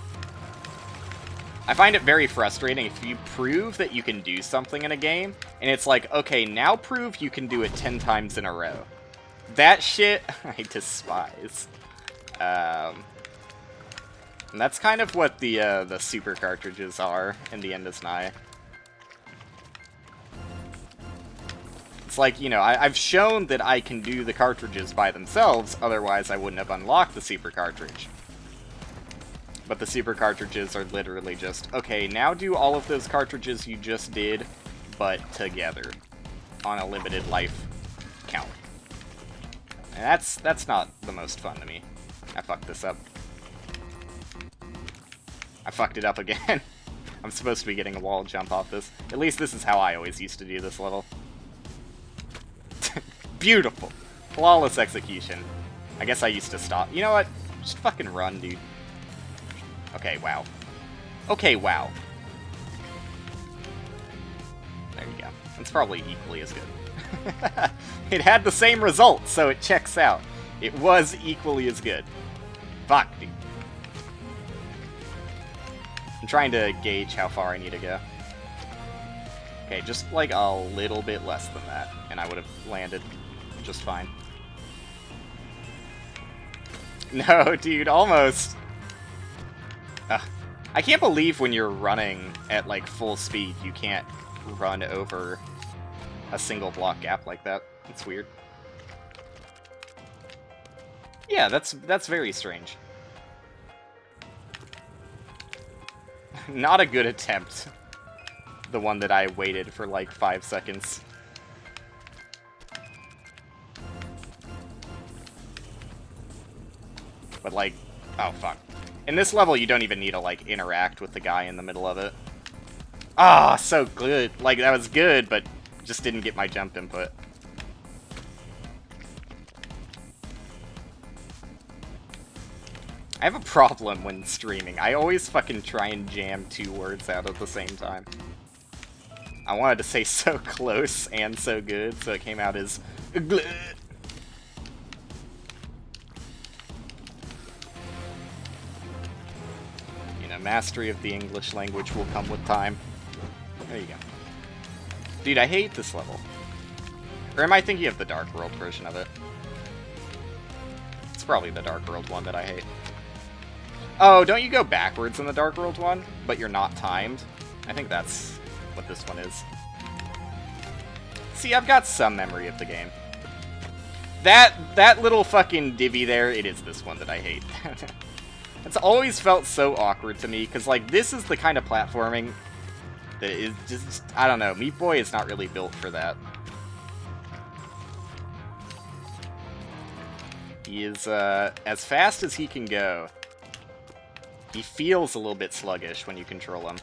I find it very frustrating if you prove that you can do something in a game, and it's like, okay, now prove you can do it 10 times in a row. That shit, I despise. And that's kind of what the super cartridges are in the End is Nigh. It's like, you know, I've shown that I can do the cartridges by themselves, otherwise I wouldn't have unlocked the super cartridge. But the super cartridges are literally just, okay, now do all of those cartridges you just did, but together, on a limited life count. And that's not the most fun to me. I fucked this up. I fucked it up again. I'm supposed to be getting a wall jump off this. At least this is how I always used to do this level. Beautiful. Flawless execution. I guess I used to stop. You know what? Just fucking run, dude. Okay, wow. Okay, wow. There you go. It's probably equally as good. It had the same result, so it checks out. It was equally as good. Fuck, dude. I'm trying to gauge how far I need to go. Okay, just like a little bit less than that, and I would have landed just fine. No, dude, almost. I can't believe when you're running at, like, full speed, you can't run over a single block gap like that. It's weird. Yeah, that's very strange. Not a good attempt. The one that I waited for, like, 5 seconds. But, like, oh, fuck. In this level, you don't even need to, like, interact with the guy in the middle of it. Ah, so good. Like, that was good, but just didn't get my jump input. I have a problem when streaming. I always fucking try and jam 2 words out at the same time. I wanted to say so close and so good, so it came out as... You know, mastery of the English language will come with time. There you go. Dude, I hate this level. Or am I thinking of the Dark World version of it? It's probably the Dark World one that I hate. Oh, don't you go backwards in the Dark World one, but you're not timed? I think that's what this one is. See, I've got some memory of the game. That little fucking divvy there, it is this one that I hate. It's always felt so awkward to me, because, like, this is the kind of platforming that is just, I don't know, Meat Boy is not really built for that. He is, as fast as he can go. He feels a little bit sluggish when you control him.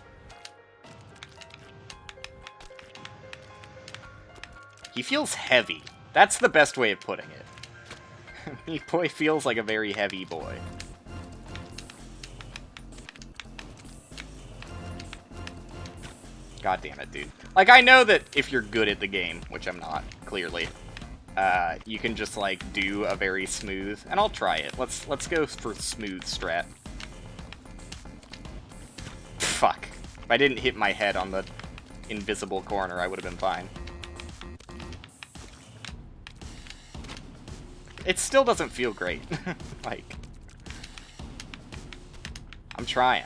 He feels heavy. That's the best way of putting it. Meat Boy feels like a very heavy boy. God damn it, dude. Like, I know that if you're good at the game, which I'm not, clearly, you can just, like, do a very smooth... And I'll try it. Let's go for smooth strat. Fuck. If I didn't hit my head on the invisible corner, I would have been fine. It still doesn't feel great. Like... I'm trying.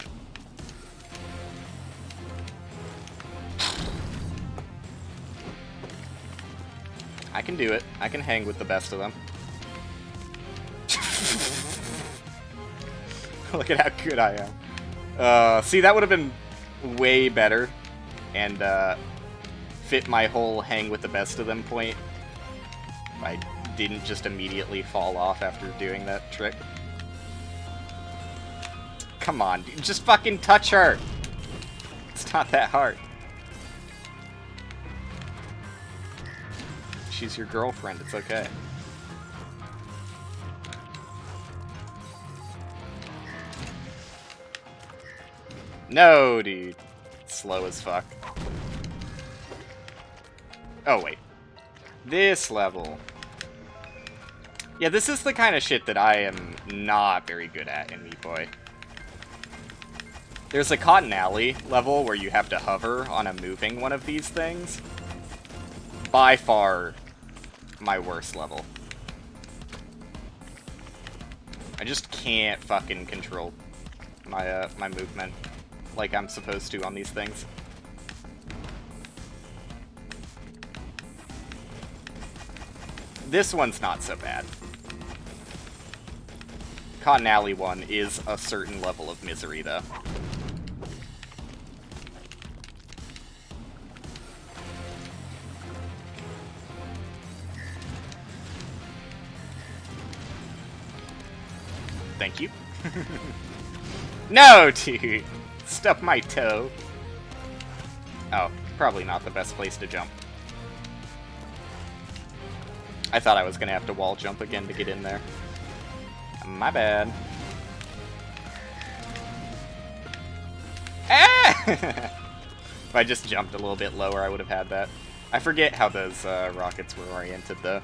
I can do it. I can hang with the best of them. Look at how good I am. See, that would have been way better. And, fit my whole hang with the best of them point. If I didn't just immediately fall off after doing that trick. Come on, dude. Just fucking touch her! It's not that hard. She's your girlfriend, it's okay. No, dude. Slow as fuck. Oh, wait. This level. Yeah, this is the kind of shit that I am not very good at in Meat Boy. There's a Cotton Alley level where you have to hover on a moving one of these things. By far my worst level. I just can't fucking control my my movement like I'm supposed to on these things. This one's not so bad. Cotton Alley one is a certain level of misery, though. Thank you. No, dude! Stub my toe. Oh, probably not the best place to jump. I thought I was gonna have to wall jump again to get in there. My bad. Ah! If I just jumped a little bit lower, I would have had that. I forget how those rockets were oriented, though.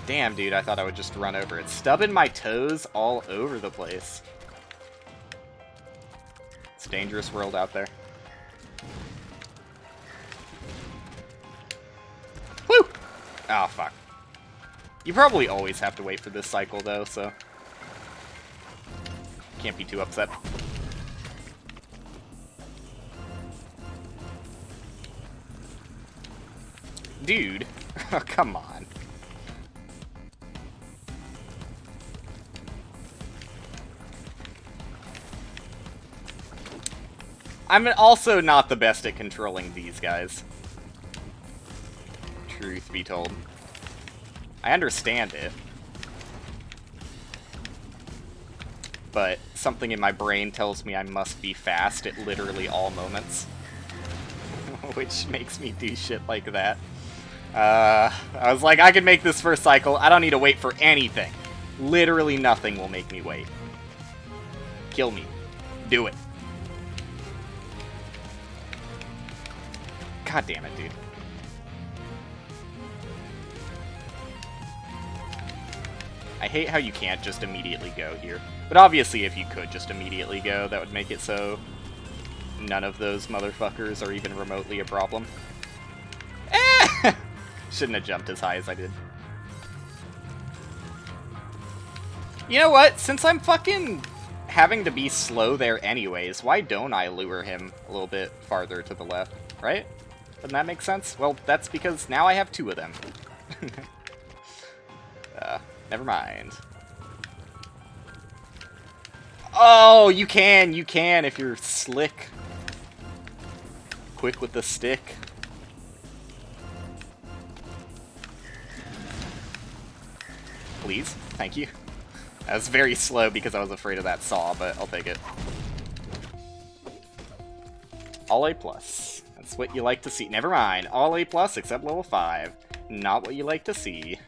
Damn, dude, I thought I would just run over it. Stubbing my toes all over the place. It's a dangerous world out there. Woo! Oh, fuck. You probably always have to wait for this cycle, though, so... Can't be too upset. Dude. Oh, come on. I'm also not the best at controlling these guys. truth be told. I understand it. But something in my brain tells me I must be fast at literally all moments. Which makes me do shit like that. I was like, I can make this first cycle. I don't need to wait for anything. Literally nothing will make me wait. Kill me. Do it. God damn it, dude. I hate how you can't just immediately go here. But obviously if you could just immediately go, that would make it so none of those motherfuckers are even remotely a problem. Shouldn't have jumped as high as I did. You know what? Since I'm fucking having to be slow there anyways, why don't I lure him a little bit farther to the left, right? Doesn't that make sense? Well, that's because now I have two of them. Never mind. Oh, you can if you're slick. Quick with the stick. Please, thank you. I was very slow because I was afraid of that saw, but I'll take it. All A+. That's what you like to see. Never mind. All A+ except level 5. Not what you like to see.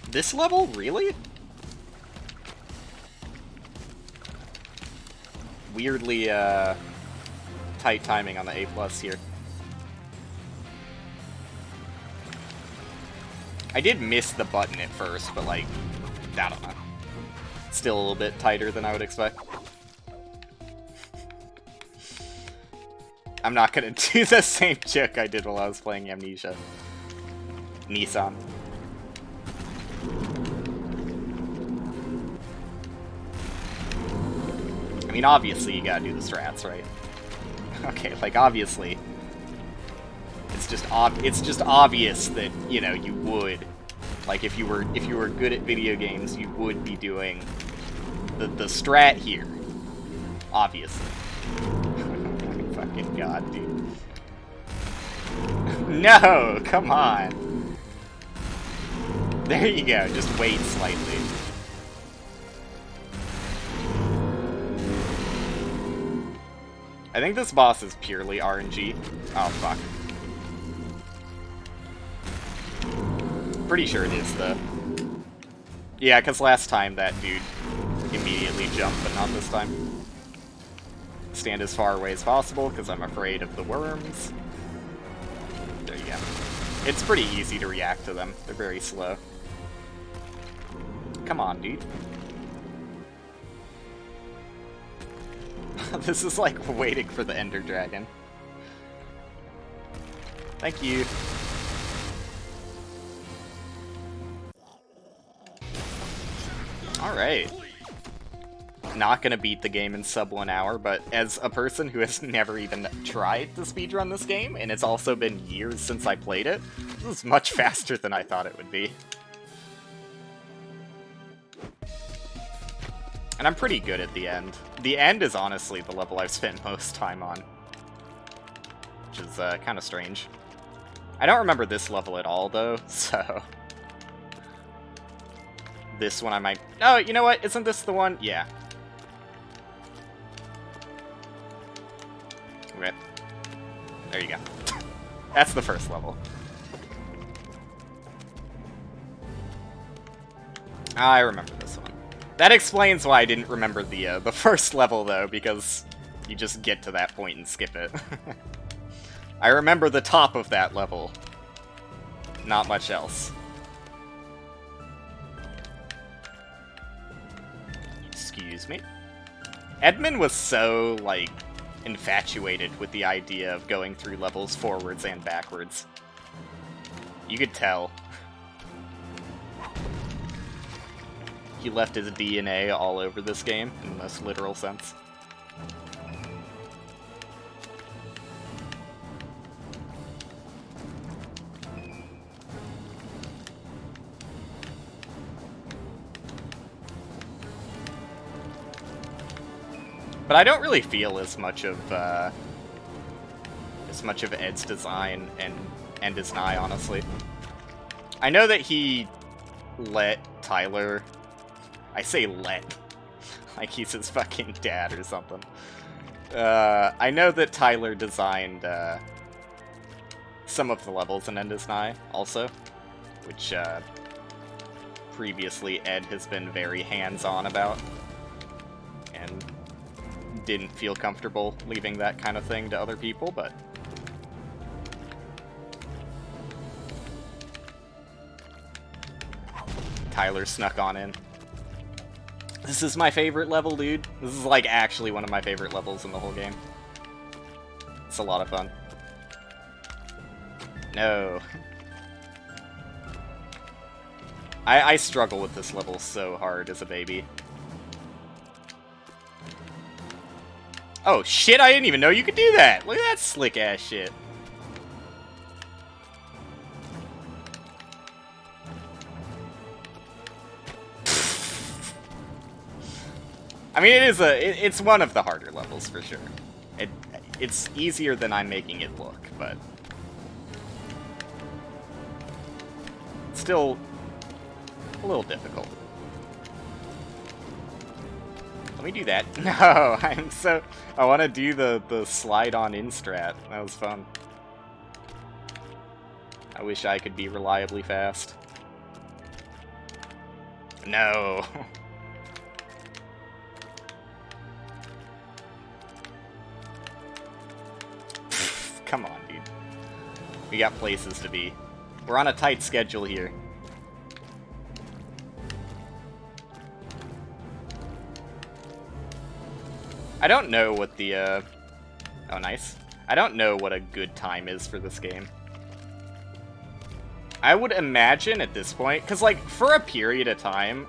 This level? Really? Weirdly, tight timing on the A+ here. I did miss the button at first, but, like, I don't know. Still a little bit tighter than I would expect. I'm not gonna do the same joke I did while I was playing Amnesia. Nissan. I mean, obviously you gotta do the strats, right? Okay, like, obviously. It's just obvious that, you know, you would, like, if you were good at video games, you would be doing the strat here. Obviously. Oh my fucking god, dude. No, come on. There you go, just wait slightly. I think this boss is purely RNG. Oh, fuck. Pretty sure it is, though. Yeah, because last time that dude immediately jumped, but not this time. Stand as far away as possible, because I'm afraid of the worms. There you go. It's pretty easy to react to them. They're very slow. Come on, dude. This is like waiting for the Ender Dragon. Thank you. Alright. Not gonna beat the game in sub 1 hour, but as a person who has never even tried to speedrun this game, and it's also been years since I played it, this is much faster than I thought it would be. And I'm pretty good at the end. The end is honestly the level I've spent most time on. Which is kind of strange. I don't remember this level at all, though, so... This one I might... Oh, you know what? Isn't this the one? Yeah. Okay. There you go. That's the first level. I remember this one. That explains why I didn't remember the first level, though, because you just get to that point and skip it. I remember the top of that level. Not much else. Excuse me. Edmund was so, like, infatuated with the idea of going through levels forwards and backwards. You could tell. He left his DNA all over this game, in the most literal sense. But I don't really feel as much of as much of Ed's design and his Nye, honestly. I know that he let Tyler... I say let. Like he's his fucking dad or something. I know that Tyler designed some of the levels in Endless Nye, also. Which, previously Ed has been very hands-on about. And didn't feel comfortable leaving that kind of thing to other people, but... Tyler snuck on in. This is my favorite level, dude. This is, like, actually one of my favorite levels in the whole game. It's a lot of fun. No. I struggle with this level so hard as a baby. Oh, shit, I didn't even know you could do that! Look at that slick-ass shit. I mean, it's one of the harder levels, for sure. It's easier than I'm making it look, but... still a little difficult. Let me do that. No, I want to do the slide on in strat. That was fun. I wish I could be reliably fast. No. Come on, dude. We got places to be. We're on a tight schedule here. I don't know what the, oh, nice. I don't know what a good time is for this game. I would imagine at this point, because, like, for a period of time,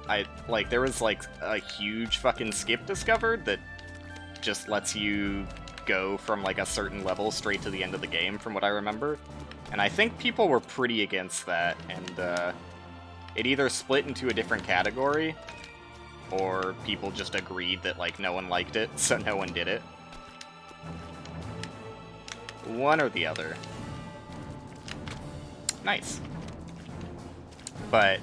there was, like, a huge fucking skip discovered that just lets you go from, like, a certain level straight to the end of the game, from what I remember. And I think people were pretty against that, and, it either split into a different category, or people just agreed that, like, no one liked it, so no one did it. One or the other. Nice. But,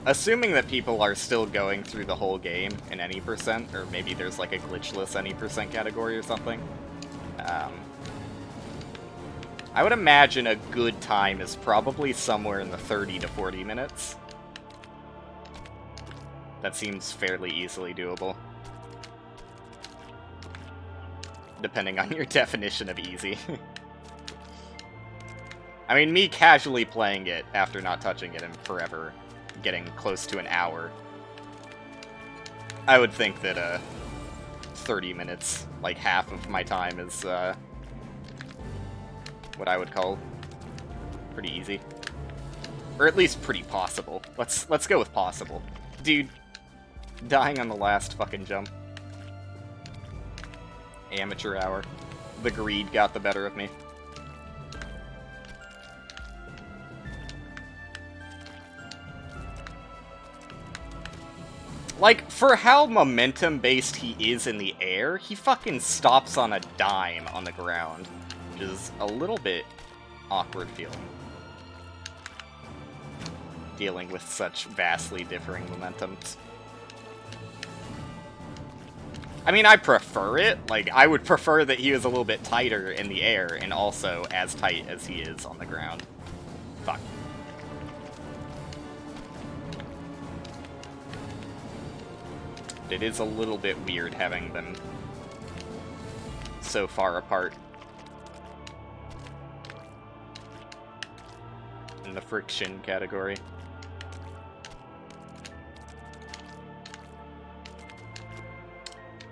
assuming that people are still going through the whole game in any percent, or maybe there's, like, a glitchless any percent category or something, I would imagine a good time is probably somewhere in the 30 to 40 minutes. That seems fairly easily doable. Depending on your definition of easy. I mean, me casually playing it after not touching it in forever, getting close to an hour, I would think that 30 minutes, like half of my time, is what I would call pretty easy. Or at least pretty possible. Let's go with possible. Dude, dying on the last fucking jump. Amateur hour. The greed got the better of me. Like, for how momentum-based he is in the air, he fucking stops on a dime on the ground. Which is a little bit awkward feeling. Dealing with such vastly differing momentums. I mean, I prefer it. Like, I would prefer that he was a little bit tighter in the air, and also as tight as he is on the ground. Fuck. It is a little bit weird having them so far apart. In the friction category.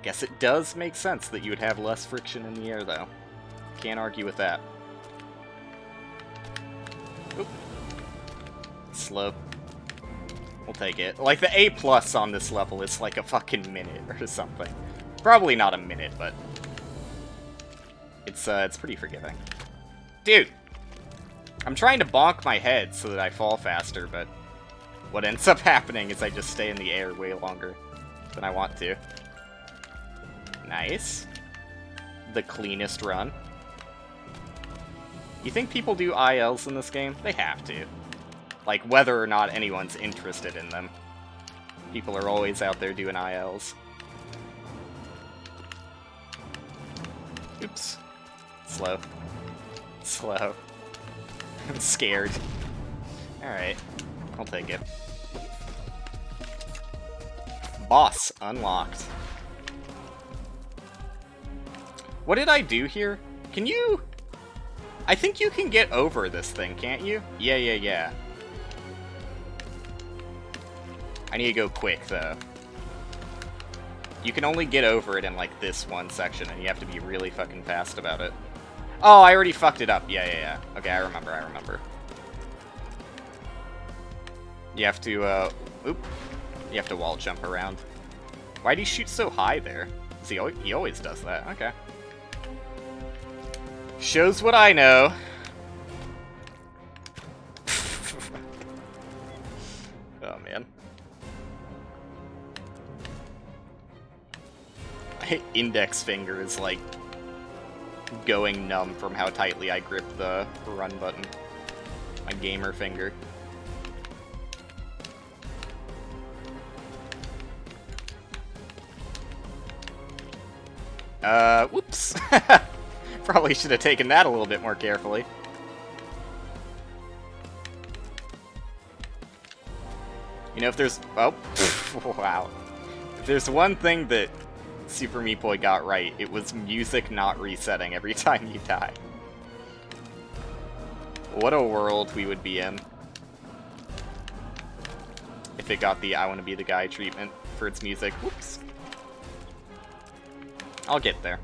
Guess it does make sense that you would have less friction in the air, though. Can't argue with that. Oop. Slow. We'll take it. Like, the A+ on this level is like a fucking minute or something. Probably not a minute, but... it's pretty forgiving. Dude! I'm trying to bonk my head so that I fall faster, but... what ends up happening is I just stay in the air way longer than I want to. Nice. The cleanest run. You think people do ILs in this game? They have to. Like, whether or not anyone's interested in them. People are always out there doing ILs. Oops. Slow. Slow. I'm scared. Alright. I'll take it. Boss unlocked. What did I do here? Can you... I think you can get over this thing, can't you? Yeah. I need to go quick, though. You can only get over it in, like, this one section, and you have to be really fucking fast about it. Oh, I already fucked it up. Yeah. Okay, I remember. You have to, oop. You have to wall jump around. Why'd he shoot so high there? He always does that. Okay. Shows what I know. Oh, man. My index finger is, like, going numb from how tightly I grip the run button. My gamer finger. Whoops. Probably should have taken that a little bit more carefully. You know, if there's... Oh, wow. If there's one thing that Super Meat Boy got right, it was music not resetting every time you die. What a world we would be in if it got the I want to be the guy treatment for its music. Whoops. I'll get there.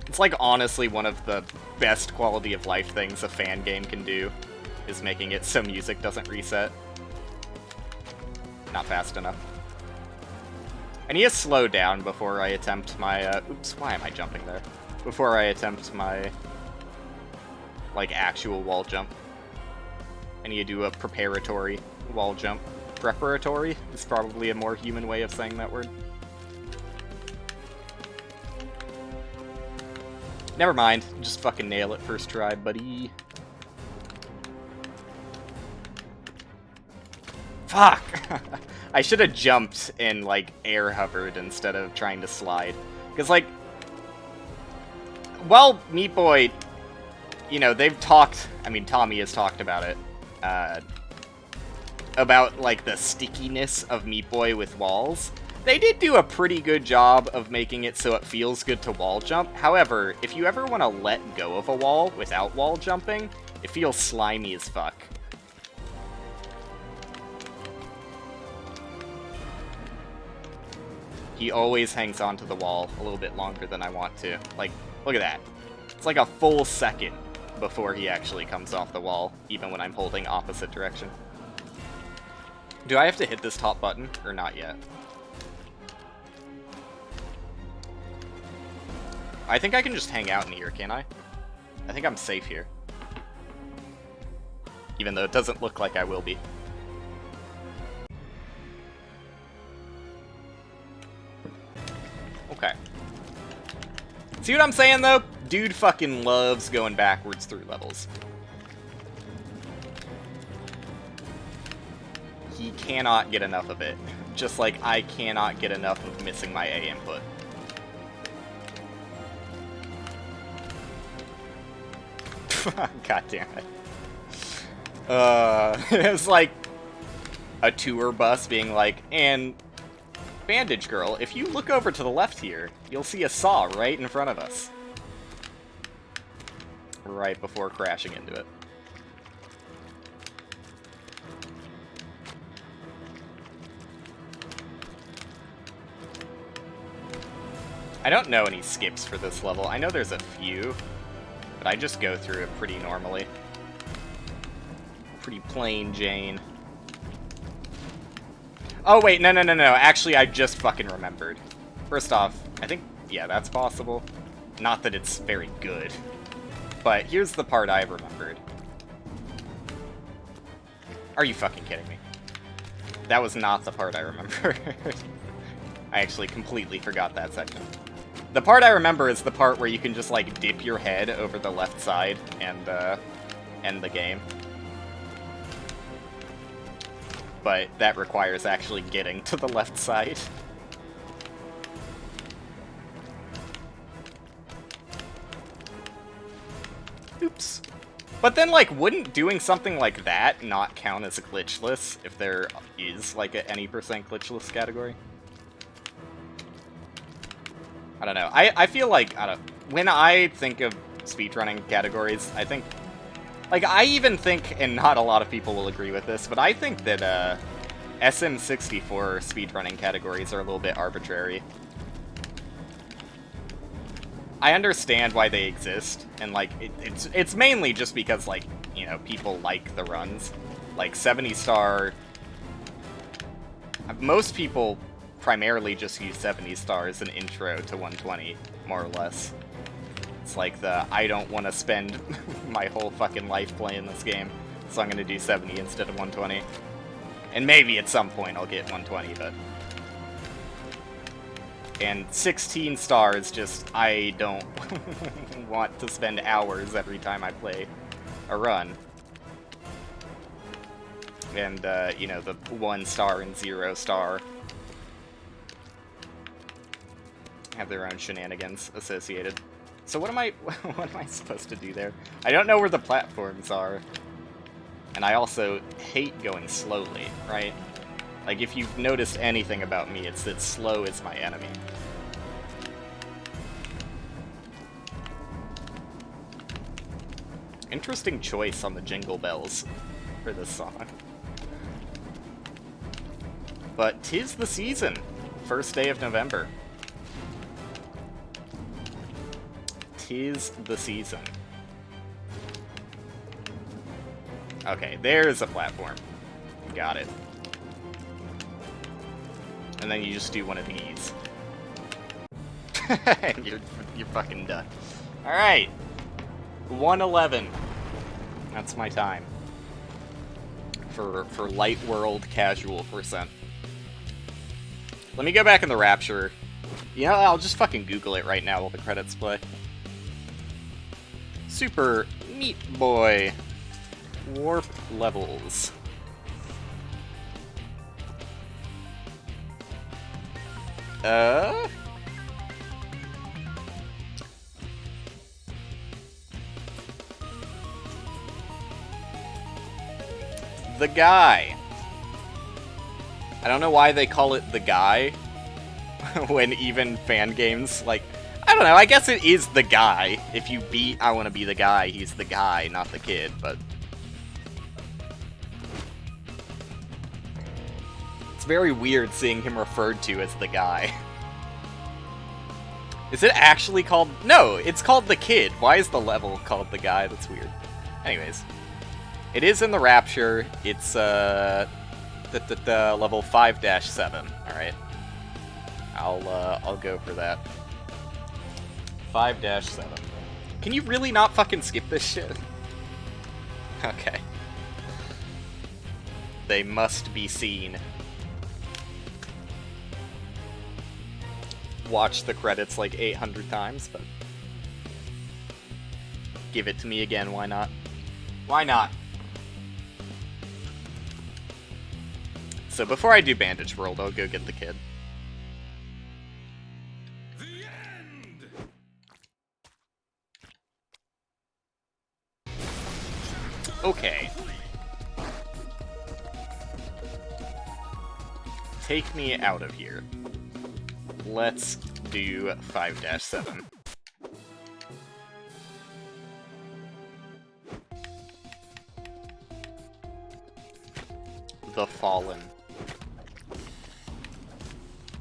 It's like honestly one of the best quality of life things a fan game can do, is making it so music doesn't reset. Not fast enough. I need to slow down before I attempt my, oops, why am I jumping there? Before I attempt my, like, actual wall jump. I need to do a preparatory wall jump. Preparatory is probably a more human way of saying that word. Never mind, just fucking nail it first try, buddy. Fuck! I should have jumped and, like, air hovered instead of trying to slide. Because, like, well, Meat Boy, you know, they've talked, I mean, Tommy has talked about it, about, like, the stickiness of Meat Boy with walls. They did do a pretty good job of making it so it feels good to wall jump. However, if you ever want to let go of a wall without wall jumping, it feels slimy as fuck. He always hangs onto the wall a little bit longer than I want to. Like, look at that. It's like a full second before he actually comes off the wall, even when I'm holding opposite direction. Do I have to hit this top button, or not yet? I think I can just hang out in here, can't I? I think I'm safe here. Even though it doesn't look like I will be. Okay. See what I'm saying, though? Dude fucking loves going backwards through levels. He cannot get enough of it. Just like I cannot get enough of missing my A input. God damn it. It was like a tour bus being like, and Bandage Girl, if you look over to the left here, you'll see a saw right in front of us. Right before crashing into it. I don't know any skips for this level. I know there's a few, but I just go through it pretty normally. Pretty plain Jane. Oh, wait, no. Actually, I just fucking remembered. First off, I think, yeah, that's possible. Not that it's very good. But here's the part I remembered. Are you fucking kidding me? That was not the part I remembered. I actually completely forgot that section. The part I remember is the part where you can just, like, dip your head over the left side and, end the game. But that requires actually getting to the left side. Oops. But then, like, wouldn't doing something like that not count as a glitchless if there is, like, any percent glitchless category? I don't know. I feel like, when I think of speedrunning categories, I think, like, I even think, and not a lot of people will agree with this, but I think that, SM64 speedrunning categories are a little bit arbitrary. I understand why they exist, and, like, it's mainly just because, like, you know, people like the runs. Like, 70-star... Most people primarily just use 70-star as an intro to 120, more or less. It's like the, I don't want to spend my whole fucking life playing this game, so I'm gonna do 70 instead of 120. And maybe at some point I'll get 120, but... And 16 stars, just, I don't want to spend hours every time I play a run. And, you know, the 1 star and 0 star have their own shenanigans associated. So what am I supposed to do there? I don't know where the platforms are. And I also hate going slowly, right? Like, if you've noticed anything about me, it's that slow is my enemy. Interesting choice on the jingle bells for this song. But 'tis the season. First day of November. 'Tis the season. Okay, there's a platform. Got it. And then you just do one of these. And you're fucking done. Alright. 111. That's my time. For light world casual percent. Let me go back in the Rapture. You know, I'll just fucking Google it right now while the credits play. Super Meat Boy. Warp levels. The Guy. I don't know why they call it The Guy when even fan games, like, I don't know, I guess it is The Guy. If you beat I Wanna Be the Guy, he's the guy, not the kid, but... It's very weird seeing him referred to as the guy. Is it actually called... No, it's called the kid. Why is the level called the guy? That's weird. Anyways. It is in the Rapture. It's, level 5-7. Alright. I'll go for that. 5-7. Can you really not fucking skip this shit? Okay. They must be seen. Watched the credits like 800 times, but... Give it to me again, why not? Why not? So before I do Bandage World, I'll go get the kid. The end. Okay. Take me out of here. Let's do 5-7. The Fallen.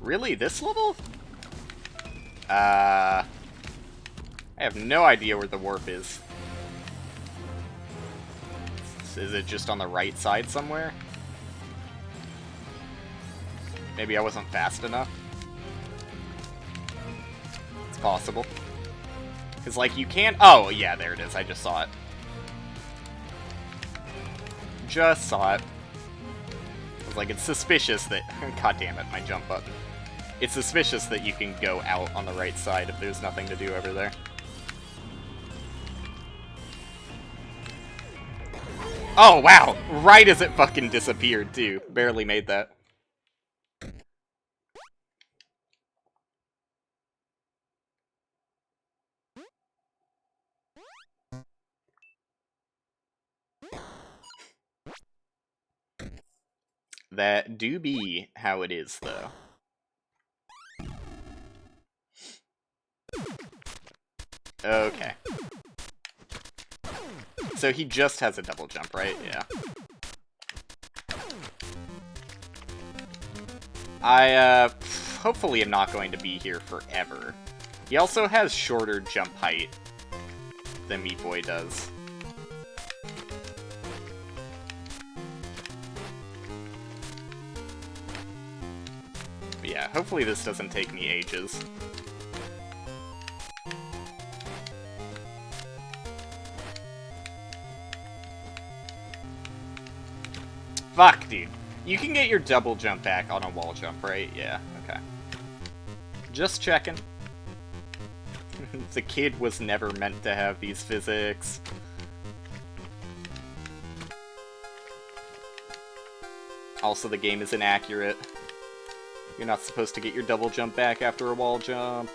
Really? This level? I have no idea where the warp is. Is it just on the right side somewhere? Maybe I wasn't fast enough? It's possible. Because, like, you can't... Oh, yeah, there it is. I just saw it. Just saw it. I was like, it's suspicious that... God damn it, my jump button. It's suspicious that you can go out on the right side if there's nothing to do over there. Oh, wow! Right as it fucking disappeared, too. Barely made that. That do be how it is, though. Okay. So he just has a double jump, right? Yeah. I, hopefully am not going to be here forever. He also has shorter jump height than Meat Boy does. But yeah, hopefully this doesn't take me ages. Fuck, dude. You can get your double jump back on a wall jump, right? Yeah, okay. Just checking. The kid was never meant to have these physics. Also, the game is inaccurate. You're not supposed to get your double jump back after a wall jump.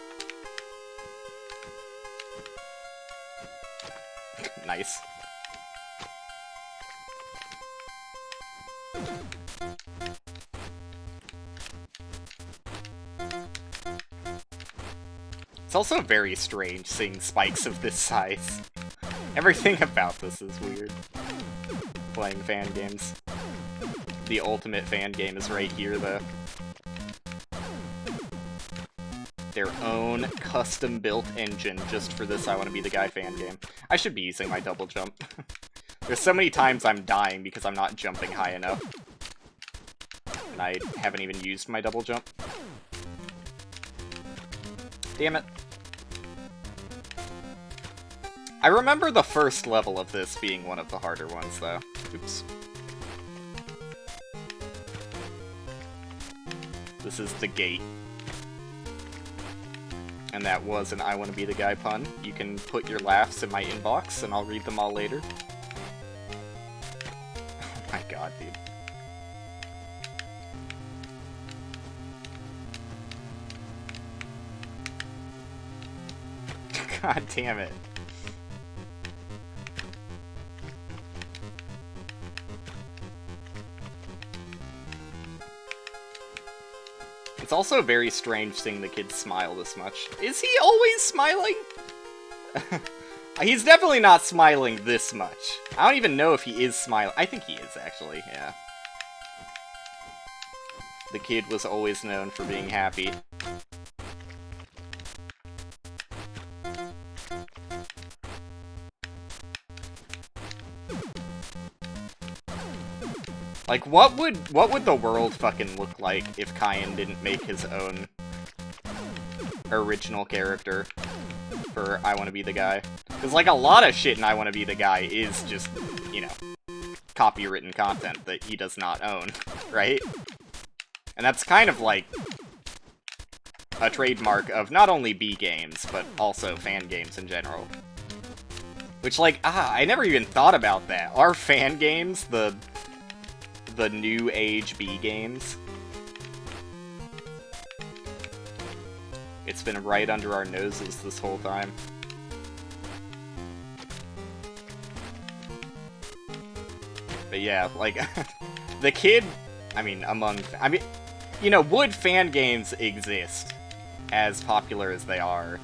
Nice. It's also very strange seeing spikes of this size. Everything about this is weird. Playing fan games. The ultimate fan game is right here, though. Their own custom-built engine just for this I Wanna Be the Guy fan game. I should be using my double jump. There's so many times I'm dying because I'm not jumping high enough. And I haven't even used my double jump. Damn it. I remember the first level of this being one of the harder ones, though. Oops. This is the gate. And that was an I Wanna Be the Guy pun. You can put your laughs in my inbox, and I'll read them all later. Oh my god, dude. God damn it. It's also very strange seeing the kid smile this much. Is he always smiling? He's definitely not smiling this much. I don't even know if he is smiling. I think he is, actually, yeah. The kid was always known for being happy. Like, what would the world fucking look like if Kyan didn't make his own original character for I Wanna Be the Guy? Because, like, a lot of shit in I Wanna Be the Guy is just, you know, copywritten content that he does not own, right? And that's kind of, like, a trademark of not only B games, but also fan games in general. Which, like, I never even thought about that. Are fan games the new age B games? It's been right under our noses this whole time. But yeah, like, the kid, I mean, you know, would fan games exist as popular as they are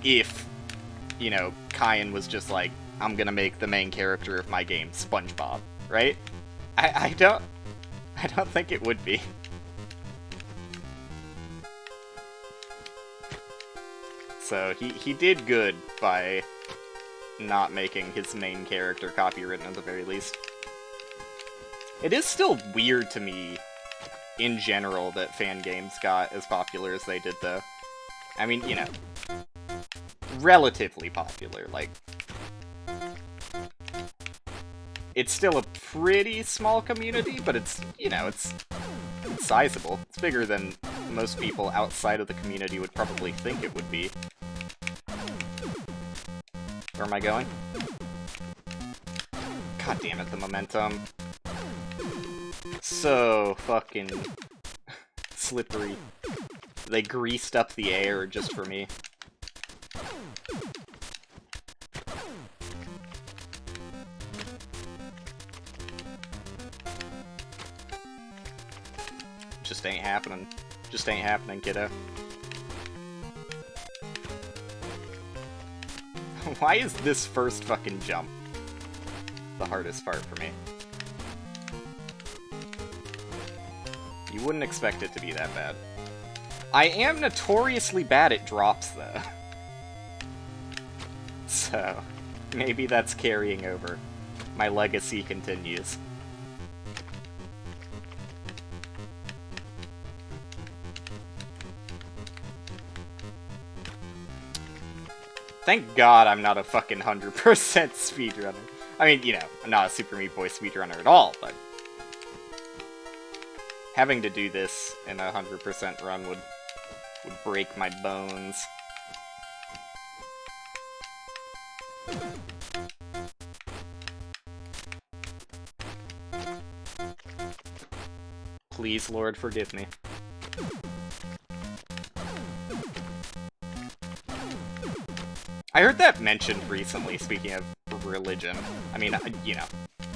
if, you know, Kyan was just like, I'm gonna make the main character of my game SpongeBob, right? I don't think it would be. So he did good by not making his main character copywritten at the very least. It is still weird to me, in general, that fan games got as popular as they did, though. I mean, you know, relatively popular, like, it's still a pretty small community, but it's, you know, it's sizable. It's bigger than most people outside of the community would probably think it would be. Where am I going? God damn it, the momentum. So fucking slippery. They greased up the air just for me. Just ain't happening. Just ain't happening, kiddo. Why is this first fucking jump the hardest part for me? You wouldn't expect it to be that bad. I am notoriously bad at drops, though. So, maybe that's carrying over. My legacy continues. Thank God I'm not a fucking 100% speedrunner. I mean, you know, I'm not a Super Meat Boy speedrunner at all, but having to do this in a 100% run would break my bones. Please, Lord, forgive me. I heard that mentioned recently, speaking of religion. I mean, you know,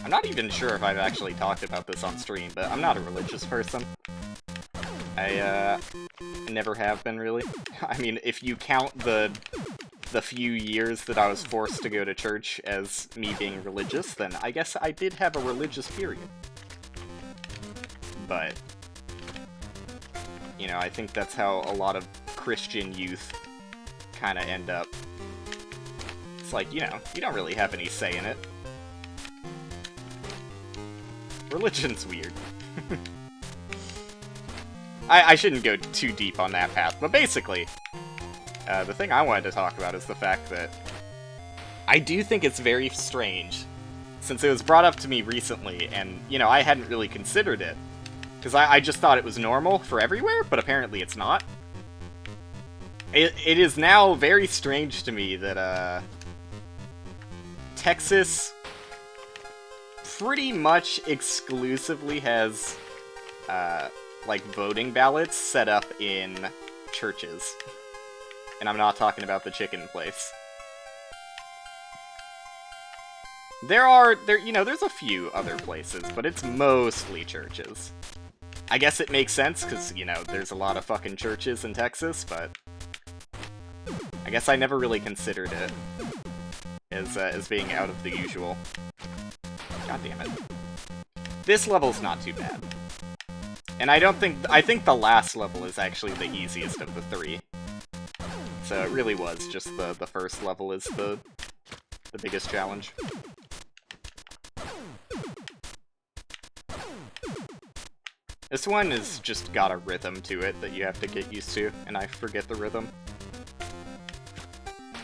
I'm not even sure if I've actually talked about this on stream, but I'm not a religious person. I never have been, really. I mean, if you count the few years that I was forced to go to church as me being religious, then I guess I did have a religious period. But, you know, I think that's how a lot of Christian youth kind of end up. It's like, you know, you don't really have any say in it. Religion's weird. I shouldn't go too deep on that path, but basically, the thing I wanted to talk about is the fact that I do think it's very strange, since it was brought up to me recently, and, you know, I hadn't really considered it, because I just thought it was normal for everywhere, but apparently it's not. It is now very strange to me that, Texas pretty much exclusively has, like, voting ballots set up in churches. And I'm not talking about the chicken place. You know, there's a few other places, but it's mostly churches. I guess it makes sense, because, you know, there's a lot of fucking churches in Texas, but I guess I never really considered it as being out of the usual. God damn it. This level's not too bad. And I think the last level is actually the easiest of the three. So it really was just the first level is the biggest challenge. This one has just got a rhythm to it that you have to get used to, and I forget the rhythm.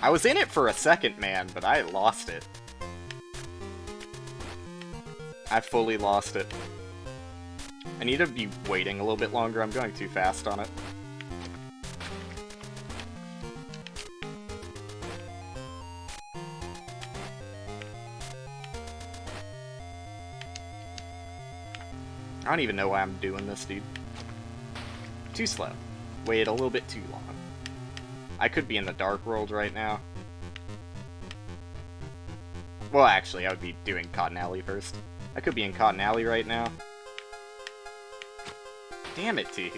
I was in it for a second, man, but I lost it. I fully lost it. I need to be waiting a little bit longer, I'm going too fast on it. I don't even know why I'm doing this, dude. Too slow. Wait a little bit too long. I could be in the Dark World right now. Well, actually, I would be doing Cotton Alley first. I could be in Cotton Alley right now. Damn it, dude.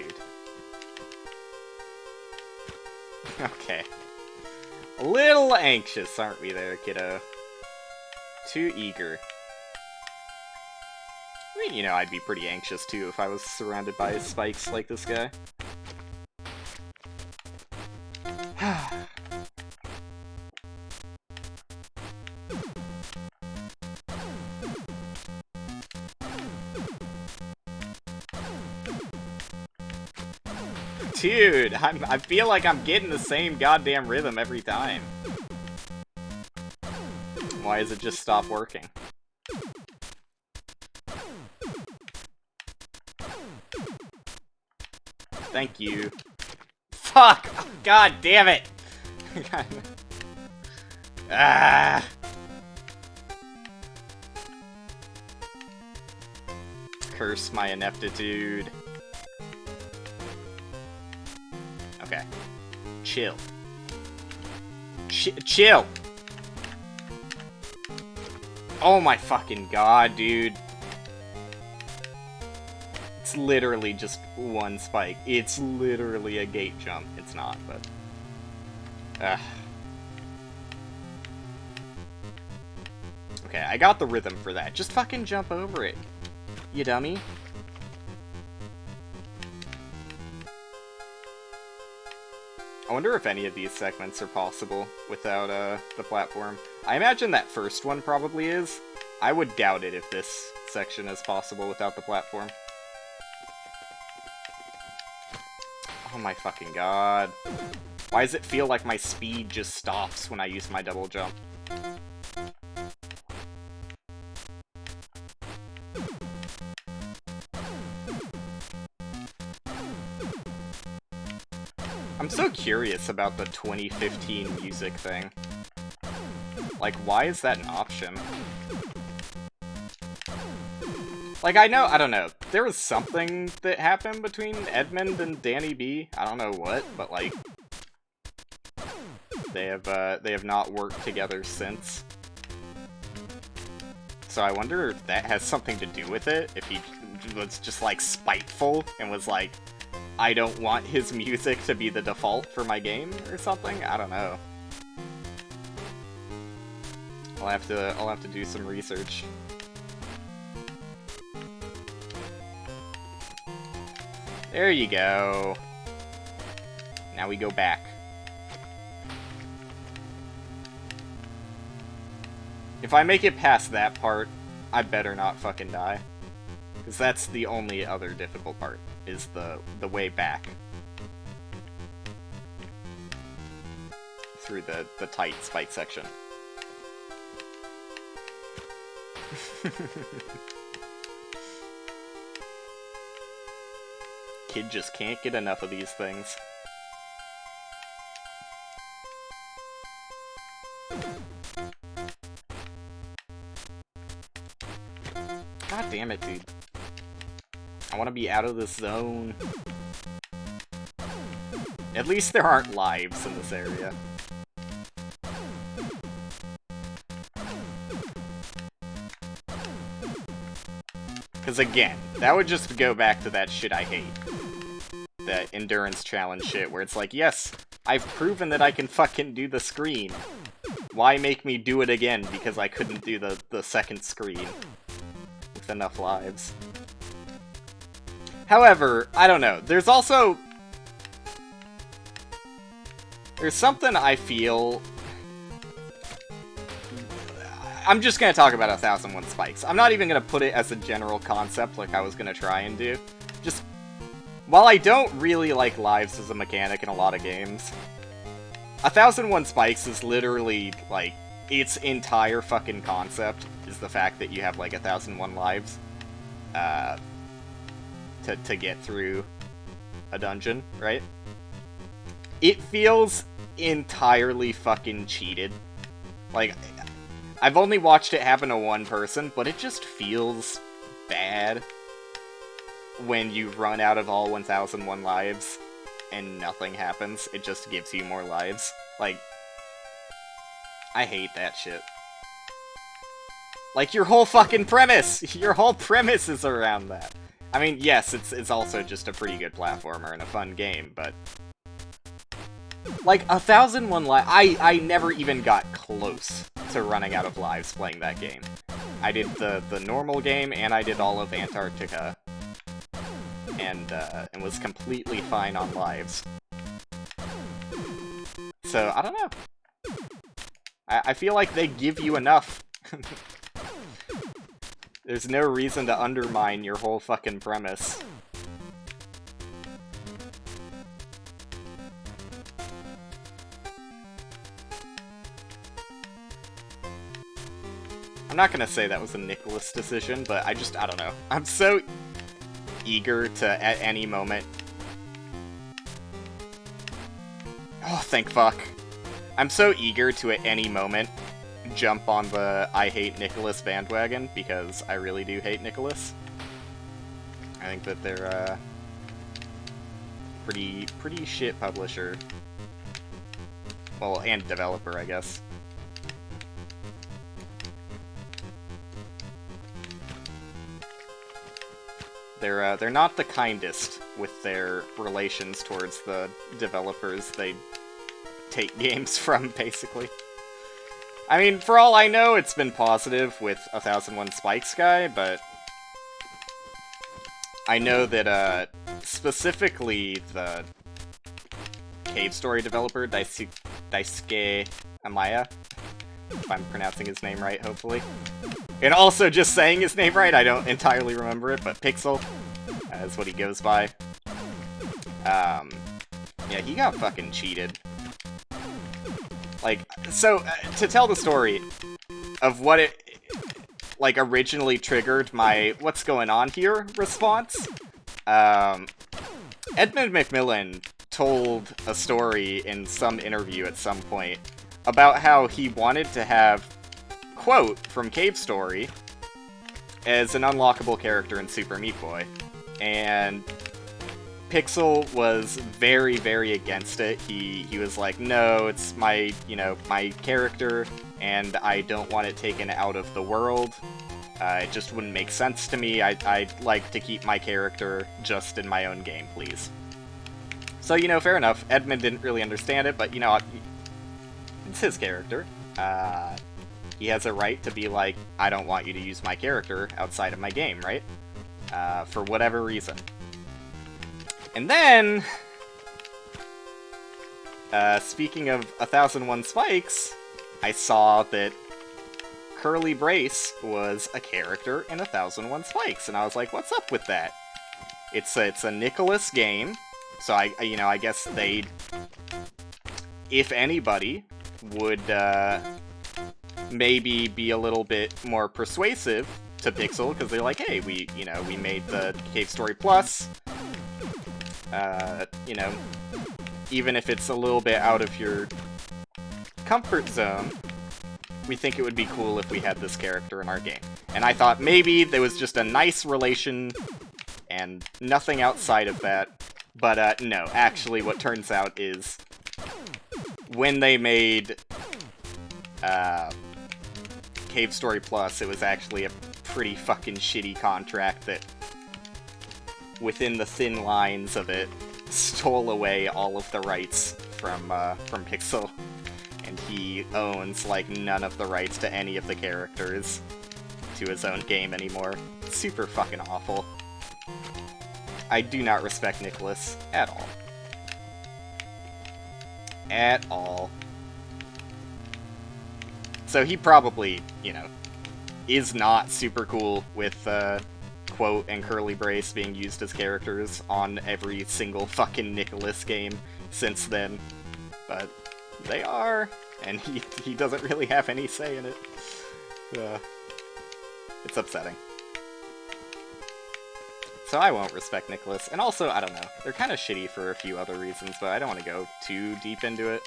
Okay. A little anxious, aren't we there, kiddo? Too eager. I mean, you know, I'd be pretty anxious, too, if I was surrounded by spikes like this guy. Dude, I feel like I'm getting the same goddamn rhythm every time. Why does it just stop working? Thank you. Fuck! Oh, God damn it! Ah! Curse my ineptitude. Okay. Chill. Chill! Oh my fucking god, dude. It's literally just one spike. It's literally a gate jump. It's not, but... Okay, I got the rhythm for that. Just fucking jump over it, you dummy. I wonder if any of these segments are possible without the platform. I imagine that first one probably is. I would doubt it if this section is possible without the platform. Oh my fucking god. Why does it feel like my speed just stops when I use my double jump? I'm so curious about the 2015 music thing. Like, why is that an option? Like, I don't know, there was something that happened between Edmund and Danny B. I don't know what, but like, they have not worked together since. So I wonder if that has something to do with it, if he was just like spiteful and was like, I don't want his music to be the default for my game or something. I don't know. I'll have to do some research. There you go. Now we go back. If I make it past that part, I better not fucking die. Because that's the only other difficult part, is the way back. Through the tight spike section. Kid just can't get enough of these things. God damn it, dude. I want to be out of this zone. At least there aren't lives in this area. Because again, that would just go back to that shit I hate. That endurance challenge shit, where it's like, yes, I've proven that I can fucking do the screen. Why make me do it again because I couldn't do the second screen with enough lives? However, I don't know, there's something I feel... I'm just gonna talk about 1001 Spikes. I'm not even gonna put it as a general concept like I was gonna try and do. Just, while I don't really like lives as a mechanic in a lot of games, 1001 Spikes is literally, like, its entire fucking concept is the fact that you have, like, 1001 lives, to get through a dungeon, right? It feels entirely fucking cheated. Like, I've only watched it happen to one person, but it just feels bad when you run out of all 1001 lives and nothing happens. It just gives you more lives. Like, I hate that shit. Like, your whole fucking premise! Your whole premise is around that. I mean, yes, it's also just a pretty good platformer and a fun game, but... Like, 1001 lives... I never even got close to running out of lives playing that game. I did the normal game, and I did all of Antarctica. And was completely fine on lives. So, I don't know. I feel like they give you enough. There's no reason to undermine your whole fucking premise. I'm not gonna say that was a Nicholas decision, but I don't know. I'm so eager to, at any moment, Oh, thank fuck. I'm so eager to at any moment jump on the I hate Nicholas bandwagon, because I really do hate Nicholas. I think that they're a pretty shit publisher. Well, and developer, I guess. They're not the kindest with their relations towards the developers they take games from, basically. I mean, for all I know, it's been positive with 1001 Spikes guy, but I know that specifically the Cave Story developer, Daisuke Amaya, if I'm pronouncing his name right, hopefully. And also just saying his name right, I don't entirely remember it, but Pixel is what he goes by. Yeah, he got fucking cheated. Like, so, to tell the story of what it, like, originally triggered my what's going on here response, Edmund McMillan told a story in some interview at some point about how he wanted to have Quote from Cave Story as an unlockable character in Super Meat Boy, and Pixel was very, very against it. He was like, no, it's my, my character, and I don't want it taken out of the world. It just wouldn't make sense to me. I'd like to keep my character just in my own game, please. So, fair enough. Edmund didn't really understand it, but, it's his character. He has a right to be like, I don't want you to use my character outside of my game, right? For whatever reason. And then, speaking of 1001 Spikes, I saw that Curly Brace was a character in 1001 Spikes, and I was like, what's up with that? It's a Nicholas game, so I guess they, if anybody, would, maybe be a little bit more persuasive to Pixel, because they're like, hey, we made the Cave Story Plus, even if it's a little bit out of your comfort zone, we think it would be cool if we had this character in our game. And I thought maybe there was just a nice relation and nothing outside of that, but no, actually what turns out is when they made Cave Story Plus, it was actually a pretty fucking shitty contract that, within the thin lines of it, stole away all of the rights from Pixel, and he owns, like, none of the rights to any of the characters to his own game anymore. Super fucking awful. I do not respect Nicholas at all. At all. So he probably, is not super cool with, Quote and Curly Brace being used as characters on every single fucking Nicholas game since then. But they are, and he doesn't really have any say in it. It's upsetting. So I won't respect Nicholas, and also, I don't know, they're kind of shitty for a few other reasons, but I don't want to go too deep into it.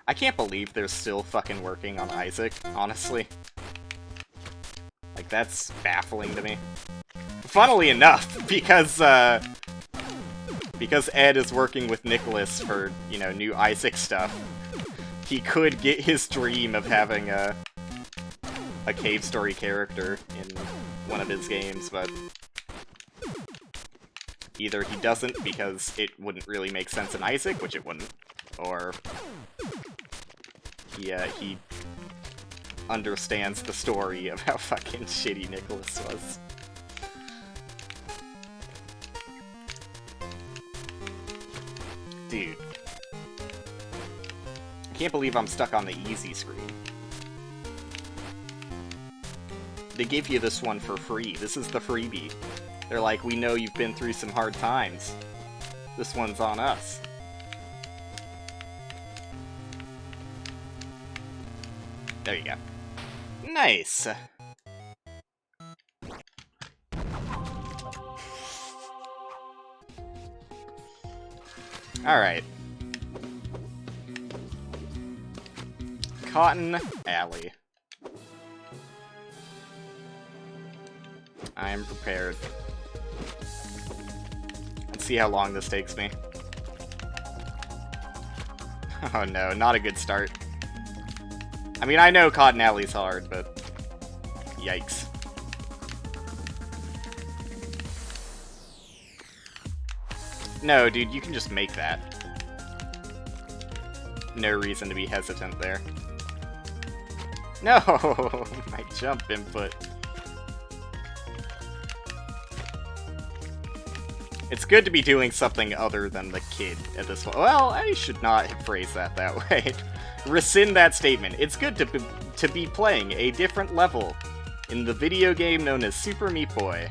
I can't believe they're still fucking working on Isaac, honestly. Like, that's baffling to me. Funnily enough, because Ed is working with Nicholas for, new Isaac stuff, he could get his dream of having a Cave Story character in one of his games, but either he doesn't because it wouldn't really make sense in Isaac, which it wouldn't, or he understands the story of how fucking shitty Nicholas was. Dude. I can't believe I'm stuck on the easy screen. They gave you this one for free. This is the freebie. They're like, we know you've been through some hard times. This one's on us. There you go. Nice! Alright. Cotton Alley. I am prepared. Let's see how long this takes me. Oh no, not a good start. I mean, I know Cotton Alley's hard, but... Yikes. No, dude, you can just make that. No reason to be hesitant there. No! My jump input. It's good to be doing something other than the kid at this point. Well, I should not have phrased that way. Rescind that statement. It's good to be playing a different level in the video game known as Super Meat Boy.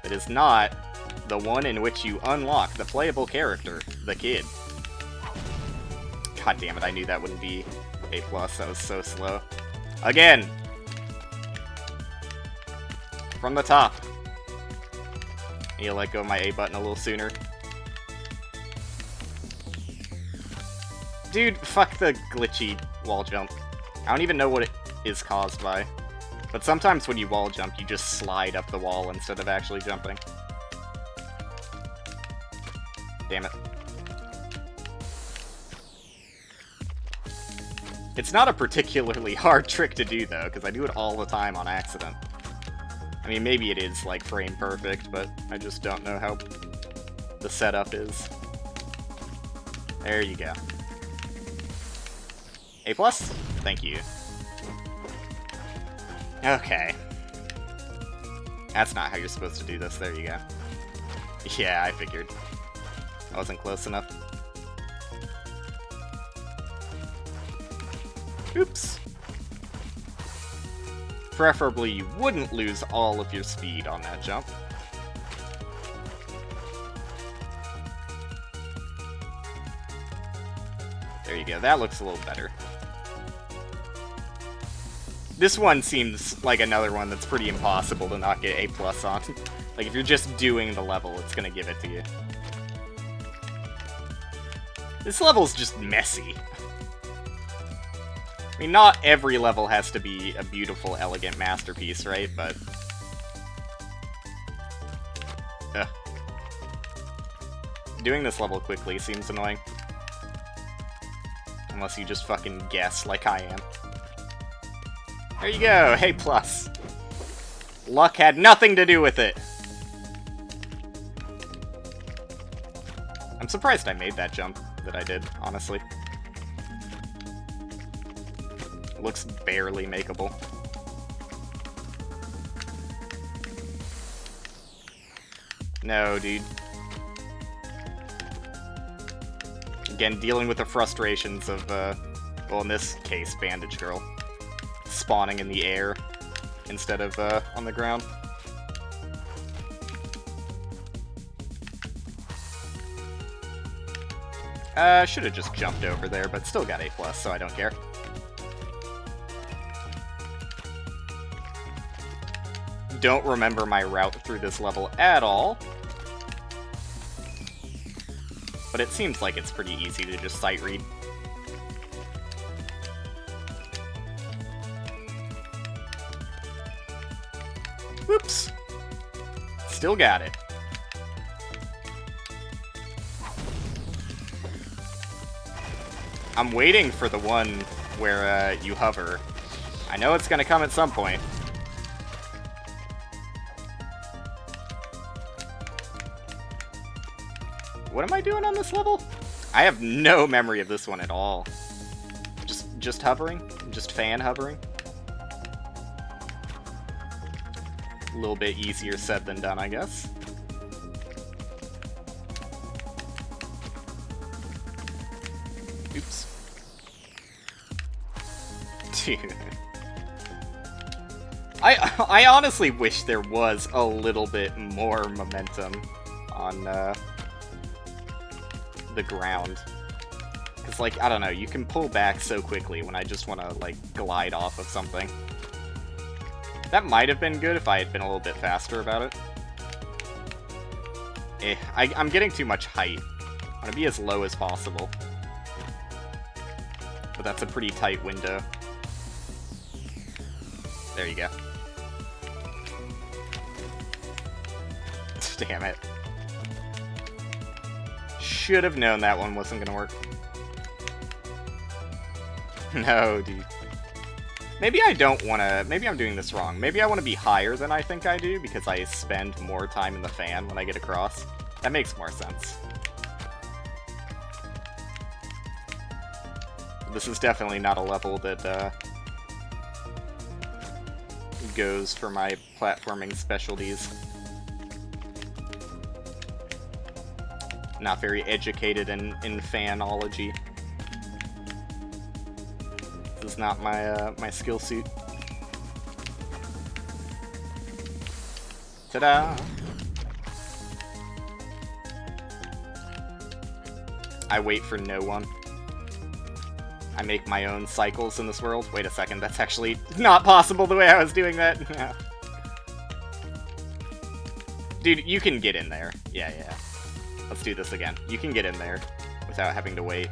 It is not the one in which you unlock the playable character, the kid. God damn it, I knew that wouldn't be A+, that was so slow. Again! From the top. I need to let go of my A button a little sooner. Dude, fuck the glitchy wall jump. I don't even know what it is caused by. But sometimes when you wall jump, you just slide up the wall instead of actually jumping. Damn it. It's not a particularly hard trick to do, though, because I do it all the time on accident. I mean, maybe it is, like, frame perfect, but I just don't know how the setup is. There you go. A+? Thank you. Okay. That's not how you're supposed to do this. There you go. Yeah, I figured. I wasn't close enough. Oops. Preferably you wouldn't lose all of your speed on that jump. There you go, that looks a little better. This one seems like another one that's pretty impossible to not get A+ on. Like, if you're just doing the level, it's gonna give it to you. This level's just messy. I mean, not every level has to be a beautiful, elegant masterpiece, right? But... Ugh. Doing this level quickly seems annoying. Unless you just fucking guess like I am. There you go, A+. Luck had nothing to do with it. I'm surprised I made that jump that I did, honestly. Looks barely makeable. No, dude. Again, dealing with the frustrations of, well, in this case, Bandage Girl. Spawning in the air instead of, on the ground. Should have just jumped over there, but still got A+, so I don't care. Don't remember my route through this level at all. But it seems like it's pretty easy to just sight read. Whoops. Still got it. I'm waiting for the one where you hover. I know it's gonna come at some point. What am I doing on this level? I have no memory of this one at all. Just hovering? Just fan hovering? A little bit easier said than done, I guess. Oops. Dude. I honestly wish there was a little bit more momentum on, the ground. Because, like, I don't know, you can pull back so quickly when I just want to, like, glide off of something. That might have been good if I had been a little bit faster about it. I'm getting too much height I want to be as low as possible. But that's a pretty tight window. There you go. Damn it. Should have known that one wasn't gonna work. No, dude. Maybe I don't want to... Maybe I'm doing this wrong. Maybe I want to be higher than I think I do, because I spend more time in the fan when I get across. That makes more sense. This is definitely not a level that goes for my platforming specialties. Not very educated in fanology. This is not my my skill suit. Ta-da! I wait for no one. I make my own cycles in this world. Wait a second, that's actually not possible the way I was doing that. Dude, you can get in there. Yeah. Let's do this again. You can get in there without having to wait.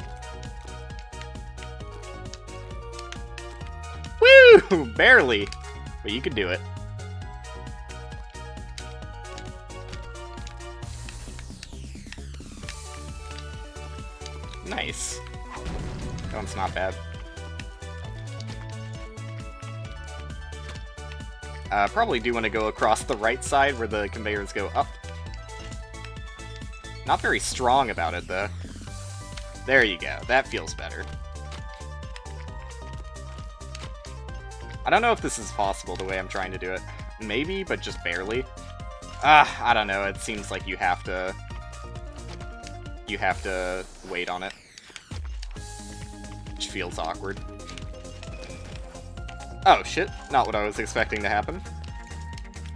Woo! Barely! But you can do it. Nice. That one's not bad. Probably do want to go across the right side where the conveyors go up. Not very strong about it, though. There you go. That feels better. I don't know if this is possible the way I'm trying to do it. Maybe, but just barely. I don't know. It seems like you have to wait on it. Which feels awkward. Oh, shit. Not what I was expecting to happen.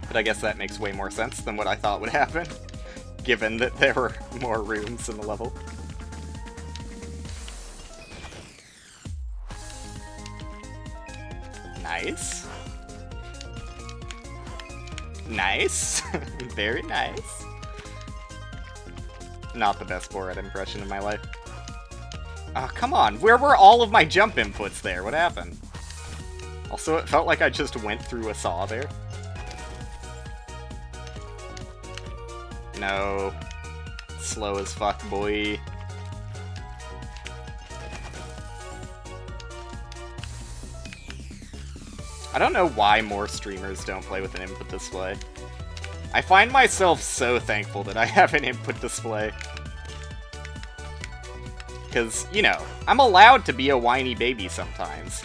But I guess that makes way more sense than what I thought would happen, given that there were more rooms in the level. Nice. Nice. Very nice. Not the best Borat impression in my life. Oh, come on. Where were all of my jump inputs there? What happened? Also, it felt like I just went through a saw there. No. Slow as fuck, boy. I don't know why more streamers don't play with an input display. I find myself so thankful that I have an input display. Because, you know, I'm allowed to be a whiny baby sometimes.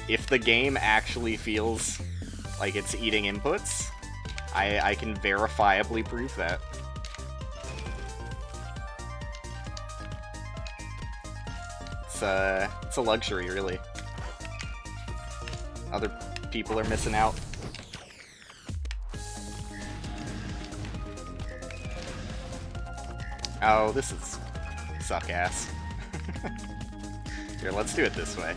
If the game actually feels like it's eating inputs, I can verifiably prove that. It's a luxury, really. Other people are missing out. Oh, this is suck-ass. Here, let's do it this way.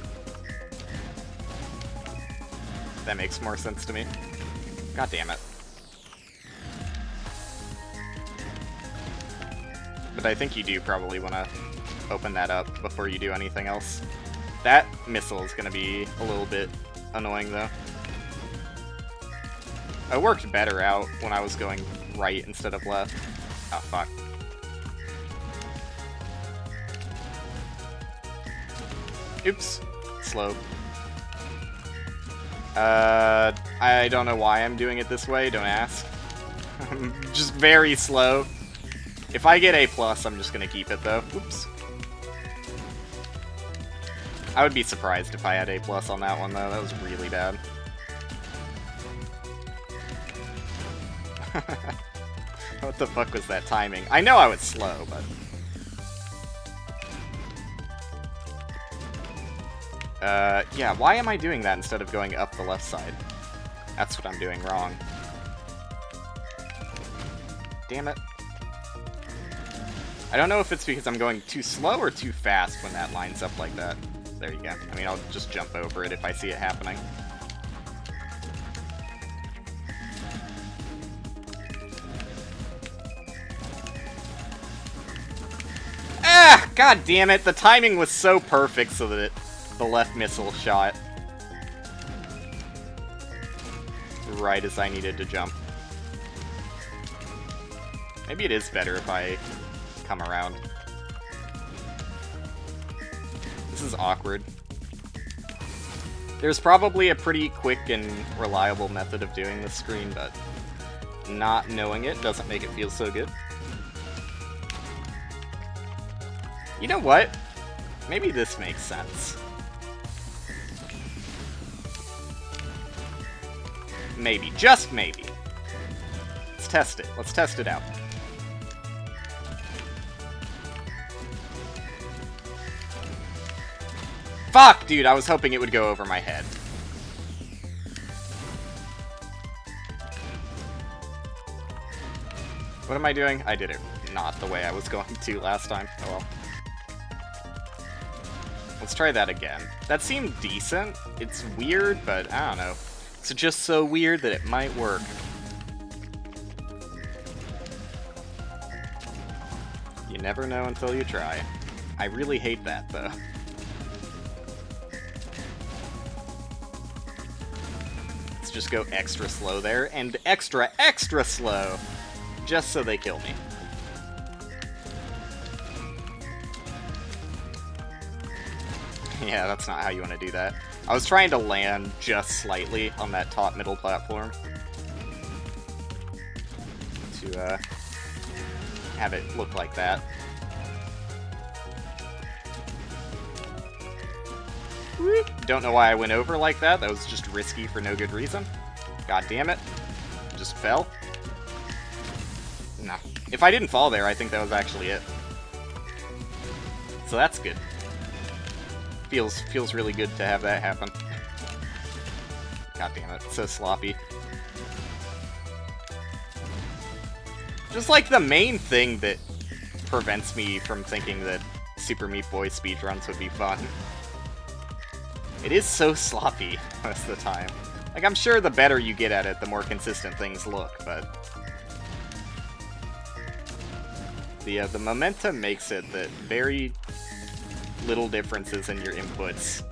That makes more sense to me. God damn it. But I think you do probably want to open that up before you do anything else. That missile is going to be a little bit annoying, though. It worked better out when I was going right instead of left. Oh, fuck. Oops. Slow. I don't know why I'm doing it this way, don't ask. Just very slow. If I get A+, I'm just gonna keep it, though. Oops. I would be surprised if I had A+ on that one, though. That was really bad. What the fuck was that timing? I know I was slow, but... yeah, why am I doing that instead of going up the left side? That's what I'm doing wrong. Damn it. I don't know if it's because I'm going too slow or too fast when that lines up like that. There you go. I mean, I'll just jump over it if I see it happening. God damn it, the timing was so perfect so that the left missile shot right as I needed to jump. Maybe it is better if I come around. This is awkward. There's probably a pretty quick and reliable method of doing this screen, but not knowing it doesn't make it feel so good. You know what? Maybe this makes sense. Maybe. Just maybe. Let's test it. Let's test it out. Fuck, dude, I was hoping it would go over my head. What am I doing? I did it not the way I was going to last time. Oh well. Let's try that again. That seemed decent. It's weird, but I don't know. It's just so weird that it might work. You never know until you try. I really hate that, though. Let's just go extra slow there, and extra, extra slow! Just so they kill me. Yeah, that's not how you want to do that. I was trying to land just slightly on that top middle platform to have it look like that. Don't know why I went over like that. That was just risky for no good reason. God damn it. Just fell. No. If I didn't fall there, I think that was actually it. So that's good. Feels really good to have that happen. God damn it, it's so sloppy. Just like the main thing that prevents me from thinking that Super Meat Boy speedruns would be fun. It is so sloppy most of the time. Like, I'm sure the better you get at it, the more consistent things look, but the momentum makes it that very little differences in your inputs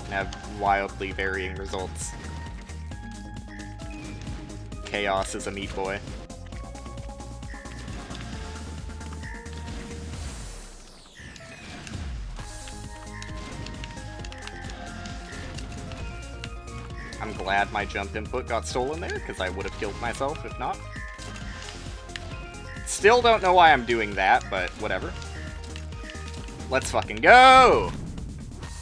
can have wildly varying results. Chaos is a Meat Boy. I'm glad my jump input got stolen there, because I would have killed myself if not. Still don't know why I'm doing that, but whatever. Let's fucking go!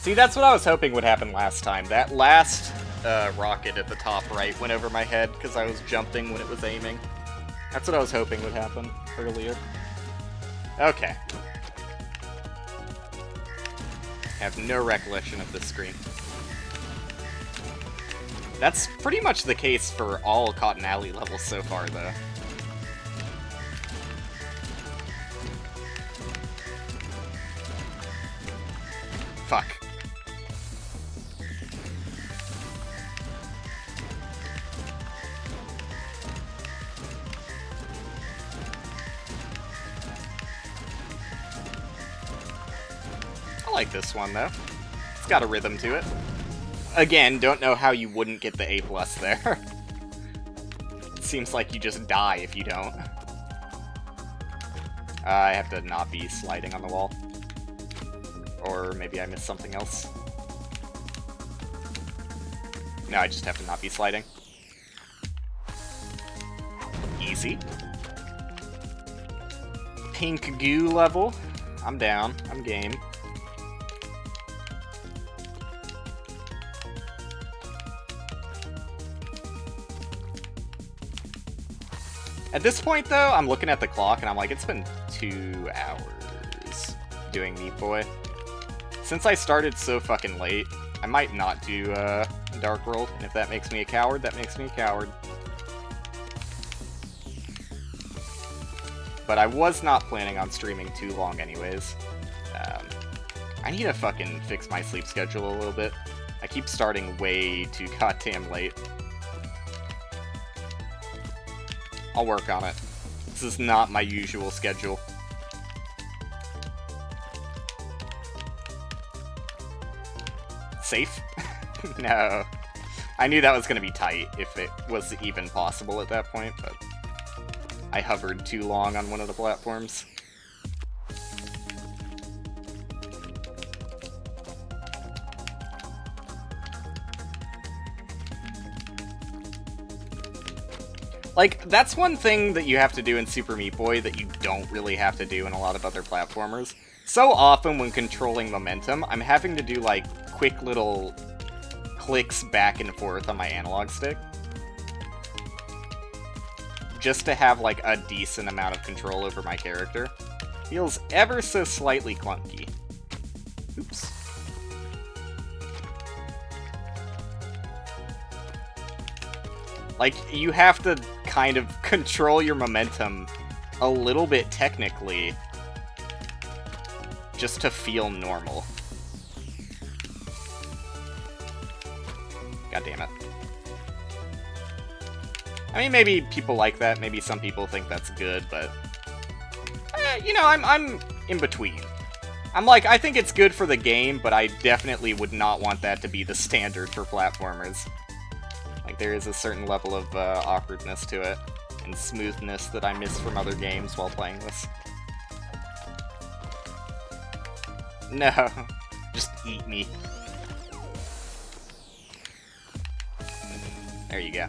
See, that's what I was hoping would happen last time. That last rocket at the top right went over my head because I was jumping when it was aiming. That's what I was hoping would happen earlier. Okay. I have no recollection of this screen. That's pretty much the case for all Cotton Alley levels so far, though. Fuck. I like this one, though. It's got a rhythm to it. Again, don't know how you wouldn't get the A+ there. It seems like you just die if you don't. I have to not be sliding on the wall. Or maybe I missed something else. No, I just have to not be sliding. Easy. Pink goo level. I'm down. I'm game. At this point, though, I'm looking at the clock and I'm like, it's been 2 hours doing Meat Boy. Since I started so fucking late, I might not do Dark World, and if that makes me a coward, that makes me a coward. But I was not planning on streaming too long anyways. I need to fucking fix my sleep schedule a little bit. I keep starting way too goddamn late. I'll work on it. This is not my usual schedule. Safe? No. I knew that was going to be tight if it was even possible at that point, but I hovered too long on one of the platforms. Like, that's one thing that you have to do in Super Meat Boy that you don't really have to do in a lot of other platformers. So often when controlling momentum, I'm having to do, like, quick little clicks back and forth on my analog stick. Just to have, like, a decent amount of control over my character. Feels ever so slightly clunky. Oops. Like, you have to kind of control your momentum a little bit technically just to feel normal. God damn it. I mean, maybe people like that, maybe some people think that's good, but you know, I'm in between. I'm like, I think it's good for the game, but I definitely would not want that to be the standard for platformers. Like, there is a certain level of awkwardness to it, and smoothness that I miss from other games while playing this. No, just eat me. There you go.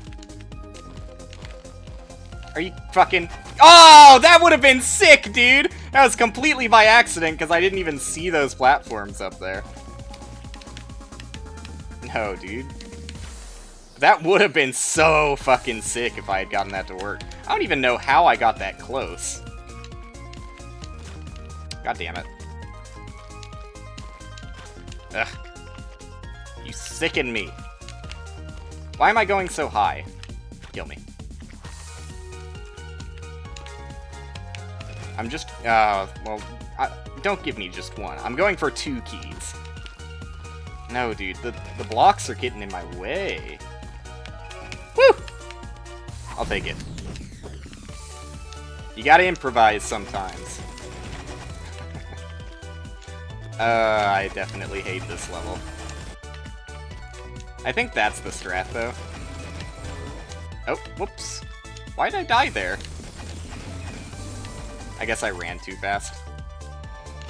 Are you fucking... Oh, that would have been sick, dude! That was completely by accident, because I didn't even see those platforms up there. No, dude. That would have been so fucking sick if I had gotten that to work. I don't even know how I got that close. God damn it. Ugh. You sicken me. Why am I going so high? Kill me. I'm just, well, don't give me just one. I'm going for 2 keys. No, dude, the blocks are getting in my way. Woo! I'll take it. You gotta improvise sometimes. I definitely hate this level. I think that's the strat, though. Oh, whoops. Why did I die there? I guess I ran too fast.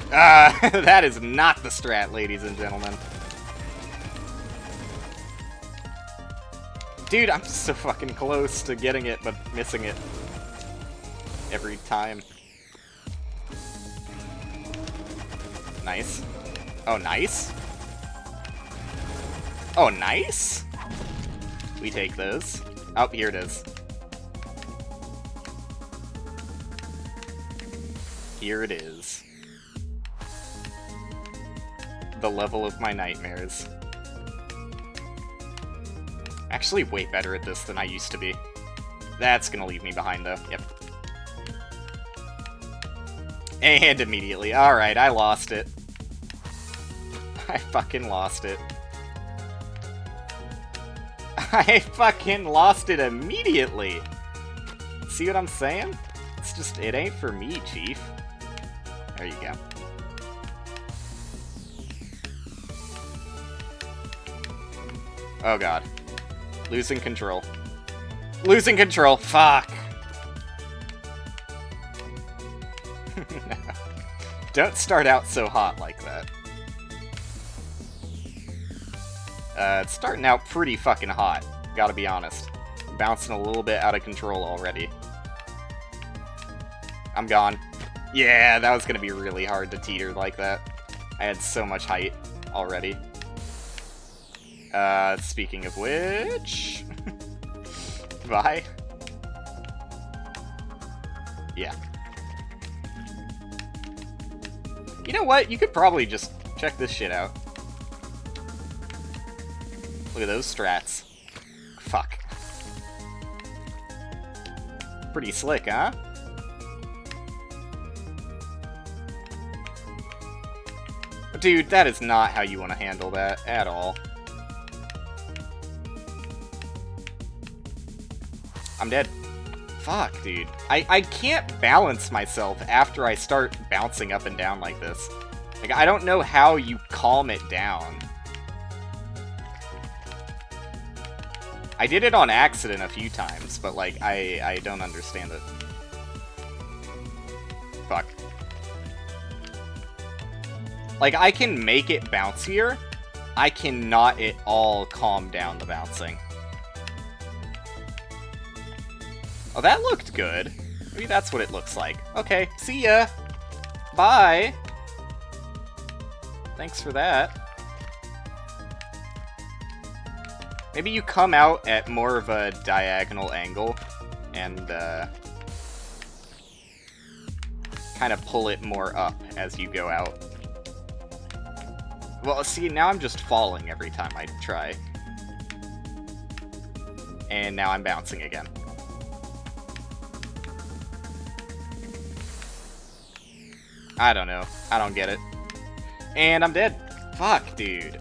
That is not the strat, ladies and gentlemen. Dude, I'm so fucking close to getting it, but missing it every time. Nice. Oh, nice? Oh, nice? We take those. Oh, here it is. Here it is. The level of my nightmares. Actually way better at this than I used to be. That's gonna leave me behind, though. Yep. And immediately. Alright, I lost it. I fucking lost it. I fucking lost it immediately! See what I'm saying? It's just, it ain't for me, Chief. There you go. Oh god. Losing control. Losing control! Fuck! No. Don't start out so hot like that. It's starting out pretty fucking hot, gotta be honest. I'm bouncing a little bit out of control already. I'm gone. Yeah, that was gonna be really hard to teeter like that. I had so much height already. Speaking of which... Bye. Yeah. You know what? You could probably just check this shit out. Look at those strats. Fuck. Pretty slick, huh? Dude, that is not how you want to handle that at all. I'm dead. Fuck, dude. I can't balance myself after I start bouncing up and down like this. Like, I don't know how you calm it down. I did it on accident a few times, but, like, I don't understand it. Fuck. Like, I can make it bouncier. I cannot at all calm down the bouncing. Oh, that looked good. Maybe that's what it looks like. Okay, see ya! Bye! Thanks for that. Maybe you come out at more of a diagonal angle and kind of pull it more up as you go out. Well, see, now I'm just falling every time I try. And now I'm bouncing again. I don't know. I don't get it. And I'm dead. Fuck, dude.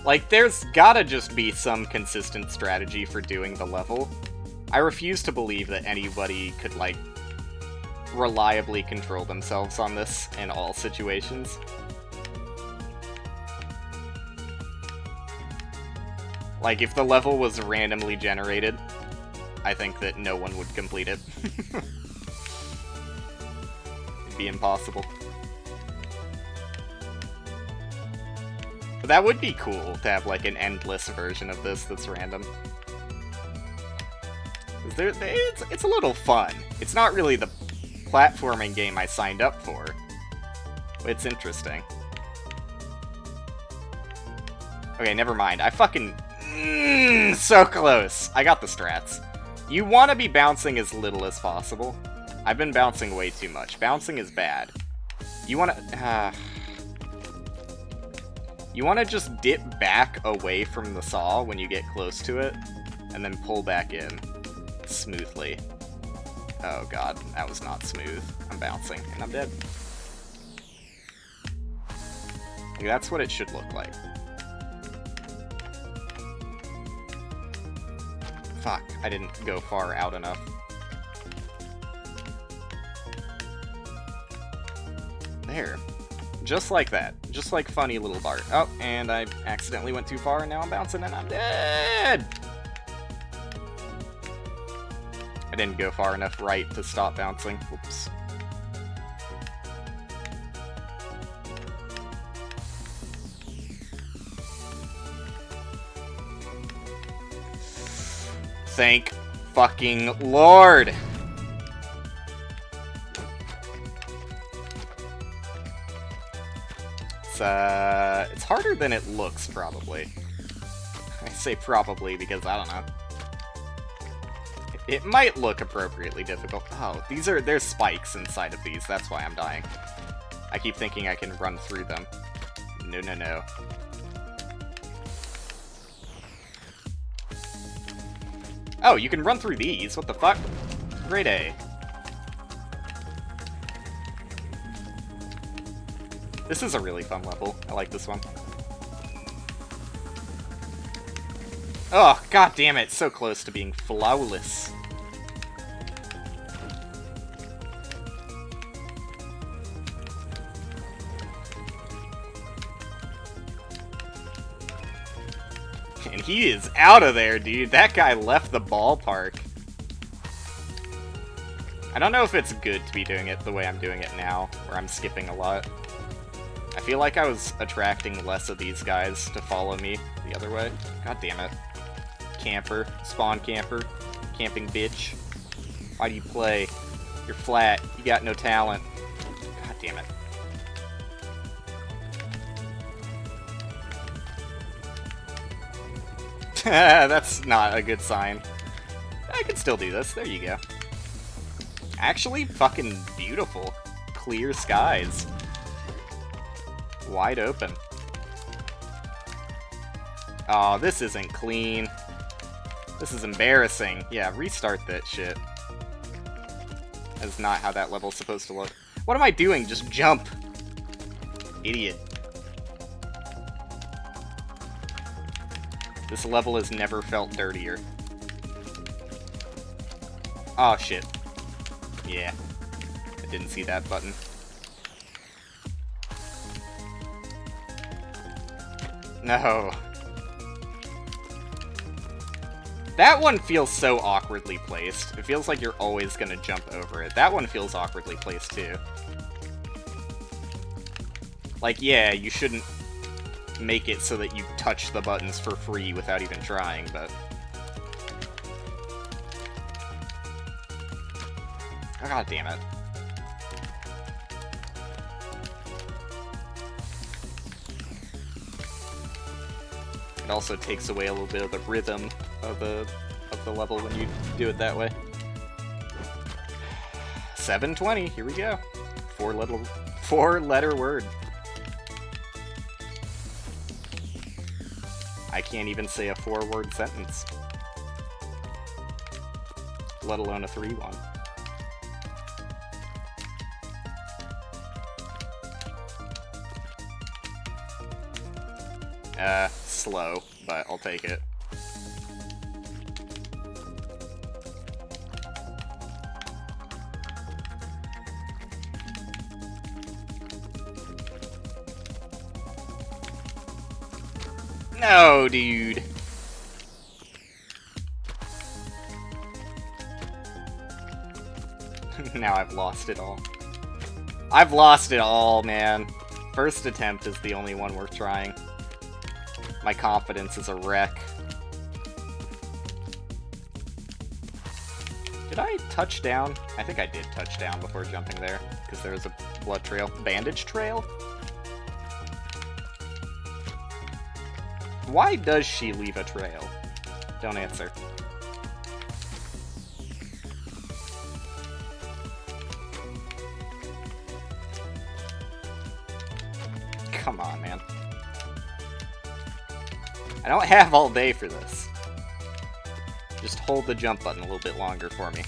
Like, there's gotta just be some consistent strategy for doing the level. I refuse to believe that anybody could, like, reliably control themselves on this in all situations. Like, if the level was randomly generated, I think that no one would complete it. It'd be impossible. But that would be cool to have, like, an endless version of this that's random. It's a little fun. It's not really the platforming game I signed up for. But it's interesting. Okay, never mind. I fucking... so close! I got the strats. You want to be bouncing as little as possible. I've been bouncing way too much. Bouncing is bad. You want to... you want to just dip back away from the saw when you get close to it, and then pull back in smoothly. Oh god, that was not smooth. I'm bouncing, and I'm dead. Like, that's what it should look like. Fuck, I didn't go far out enough. There. Just like that. Just like funny little Bart. Oh, and I accidentally went too far, and now I'm bouncing, and I'm dead! I didn't go far enough right to stop bouncing. Oops. Thank fucking Lord! It's harder than it looks, probably. I say probably because I don't know. It might look appropriately difficult. Oh, there's spikes inside of these, that's why I'm dying. I keep thinking I can run through them. No, no, no. Oh, you can run through these? What the fuck? Great A. This is a really fun level. I like this one. Oh, god damn it. So close to being flawless. And he is out of there, dude. That guy left the ballpark. I don't know if it's good to be doing it the way I'm doing it now, where I'm skipping a lot. I feel like I was attracting less of these guys to follow me the other way. God damn it. Camper. Spawn camper. Camping bitch. Why do you play? You're flat. You got no talent. God damn it. That's not a good sign. I can still do this. There you go. Actually, fucking beautiful. Clear skies. Wide open. Oh, this isn't clean. This is embarrassing. Yeah, restart that shit. That's not how that level's supposed to look. What am I doing? Just jump. Idiot. This level has never felt dirtier. Oh, shit. Yeah. I didn't see that button. No. That one feels so awkwardly placed. It feels like you're always gonna jump over it. That one feels awkwardly placed, too. Like, yeah, you shouldn't make it so that you touch the buttons for free without even trying, but... Oh, god damn it. It also takes away a little bit of the rhythm of the level when you do it that way. 720, here we go. Four-letter word. I can't even say a 4-word sentence. Let alone a 3-one. Slow, but I'll take it. No, dude. Now I've lost it all. I've lost it all, man. First attempt is the only one worth trying. My confidence is a wreck. Did I touch down? I think I did touch down before jumping there, because there was a blood trail. Bandage trail? Why does she leave a trail? Don't answer. Come on, man. I don't have all day for this. Just hold the jump button a little bit longer for me.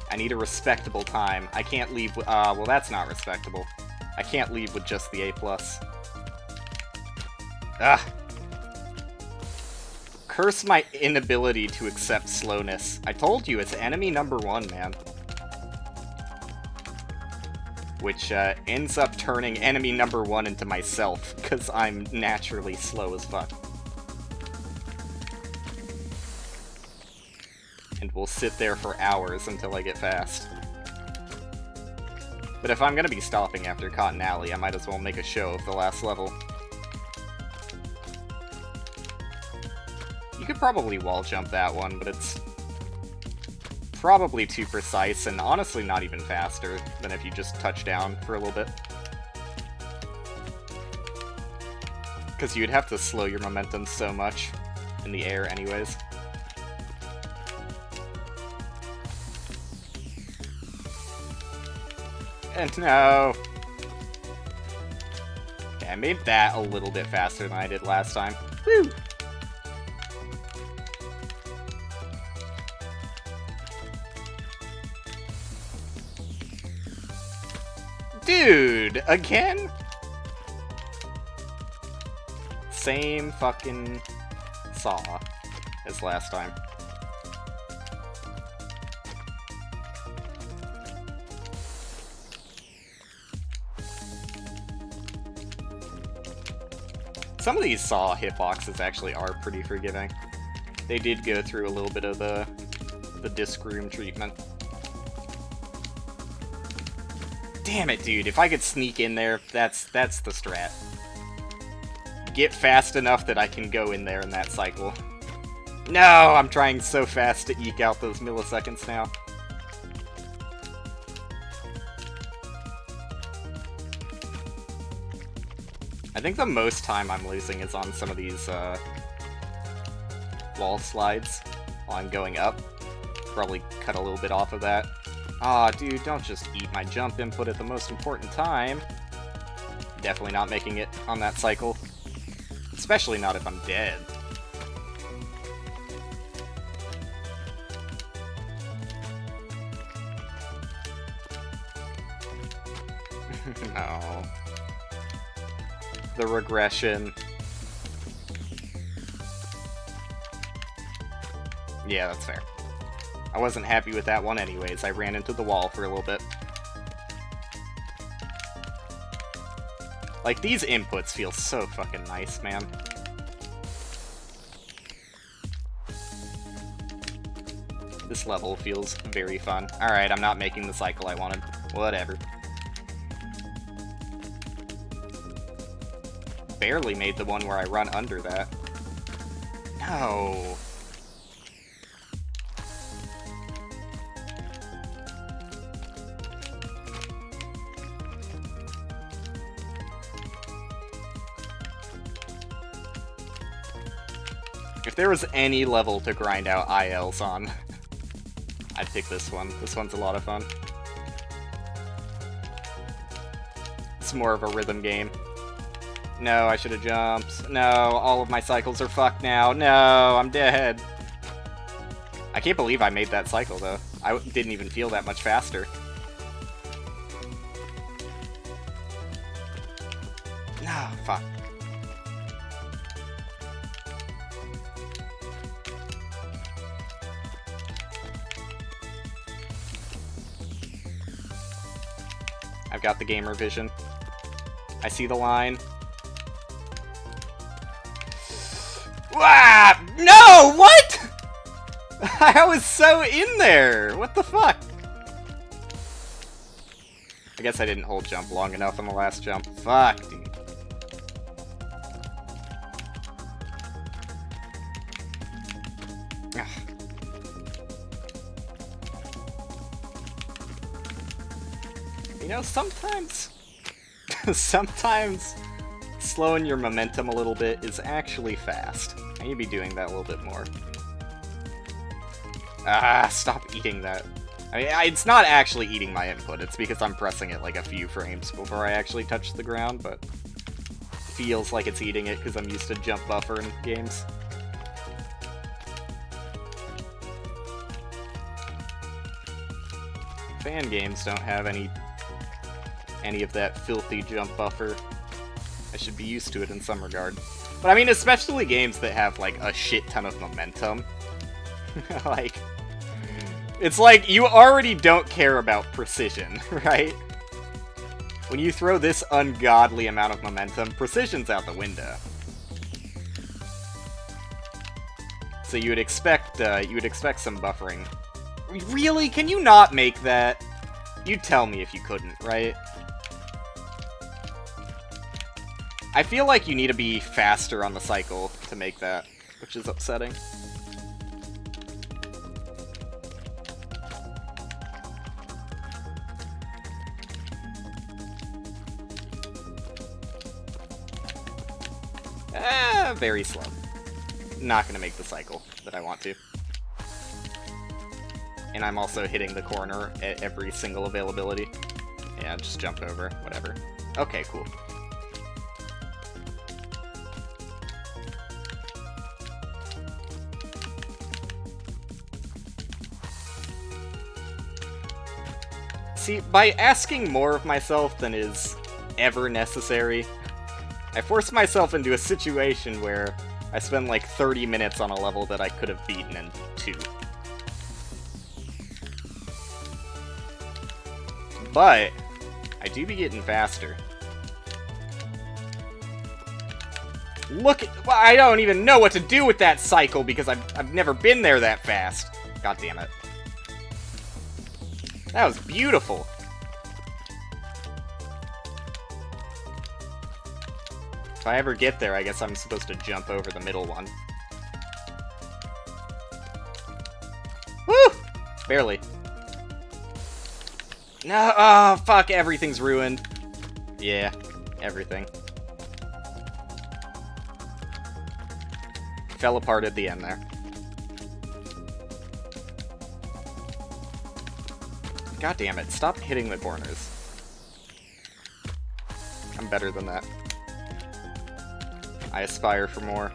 I need a respectable time. I can't leave with, well that's not respectable. I can't leave with just the A+. Ugh. Curse my inability to accept slowness. I told you, it's enemy number 1, man. Which, ends up turning enemy number 1 into myself, because I'm naturally slow as fuck. And we'll sit there for hours until I get fast. But if I'm gonna be stopping after Cotton Alley, I might as well make a show of the last level. You could probably wall jump that one, but it's probably too precise, and honestly not even faster than if you just touch down for a little bit. Because you'd have to slow your momentum so much in the air anyways. And no! Okay, I made that a little bit faster than I did last time. Woo! Dude! Again? Same fucking saw as last time. Some of these Saw hitboxes actually are pretty forgiving. They did go through a little bit of the disc room treatment. Damn it, dude. If I could sneak in there, that's the strat. Get fast enough that I can go in there in that cycle. No, I'm trying so fast to eke out those milliseconds now. I think the most time I'm losing is on some of these wall slides while I'm going up. Probably cut a little bit off of that. Aw, dude, don't just eat my jump input at the most important time. Definitely not making it on that cycle. Especially not if I'm dead. No. The regression. Yeah, that's fair. I wasn't happy with that one anyways. I ran into the wall for a little bit. Like, these inputs feel so fucking nice, man. This level feels very fun. Alright, I'm not making the cycle I wanted. Whatever. Barely made the one where I run under that. No. If there was any level to grind out ILs on, I'd pick this one. This one's a lot of fun. It's more of a rhythm game. No, I should have jumped. No, all of my cycles are fucked now. No, I'm dead. I can't believe I made that cycle, though. I didn't even feel that much faster. No, fuck. I've got the gamer vision. I see the line. Ah! No! What? I was so in there! What the fuck? I guess I didn't hold jump long enough on the last jump. Fuck, dude. Ugh. You know, sometimes slowing your momentum a little bit is actually fast. I need to be doing that a little bit more. Ah, stop eating that. I mean, it's not actually eating my input, it's because I'm pressing it like a few frames before I actually touch the ground, but it feels like it's eating it because I'm used to jump buffer in games. Fan games don't have any of that filthy jump buffer. I should be used to it in some regard. But I mean, especially games that have, like, a shit ton of momentum. Like, it's like, you already don't care about precision, right? When you throw this ungodly amount of momentum, precision's out the window. So you would expect some buffering. Really? Can you not make that? You'd tell me if you couldn't, right? I feel like you need to be faster on the cycle to make that, which is upsetting. Very slow. Not gonna make the cycle that I want to. And I'm also hitting the corner at every single availability. Yeah, just jump over, whatever. Okay, cool. See, by asking more of myself than is ever necessary, I force myself into a situation where I spend like 30 minutes on a level that I could have beaten in 2. But I do be getting faster. Look at, well, I don't even know what to do with that cycle because I've never been there that fast. God damn it. That was beautiful. If I ever get there, I guess I'm supposed to jump over the middle one. Woo! Barely. No, oh, fuck, everything's ruined. Yeah, everything. Fell apart at the end there. God damn it, stop hitting the corners. I'm better than that. I aspire for more.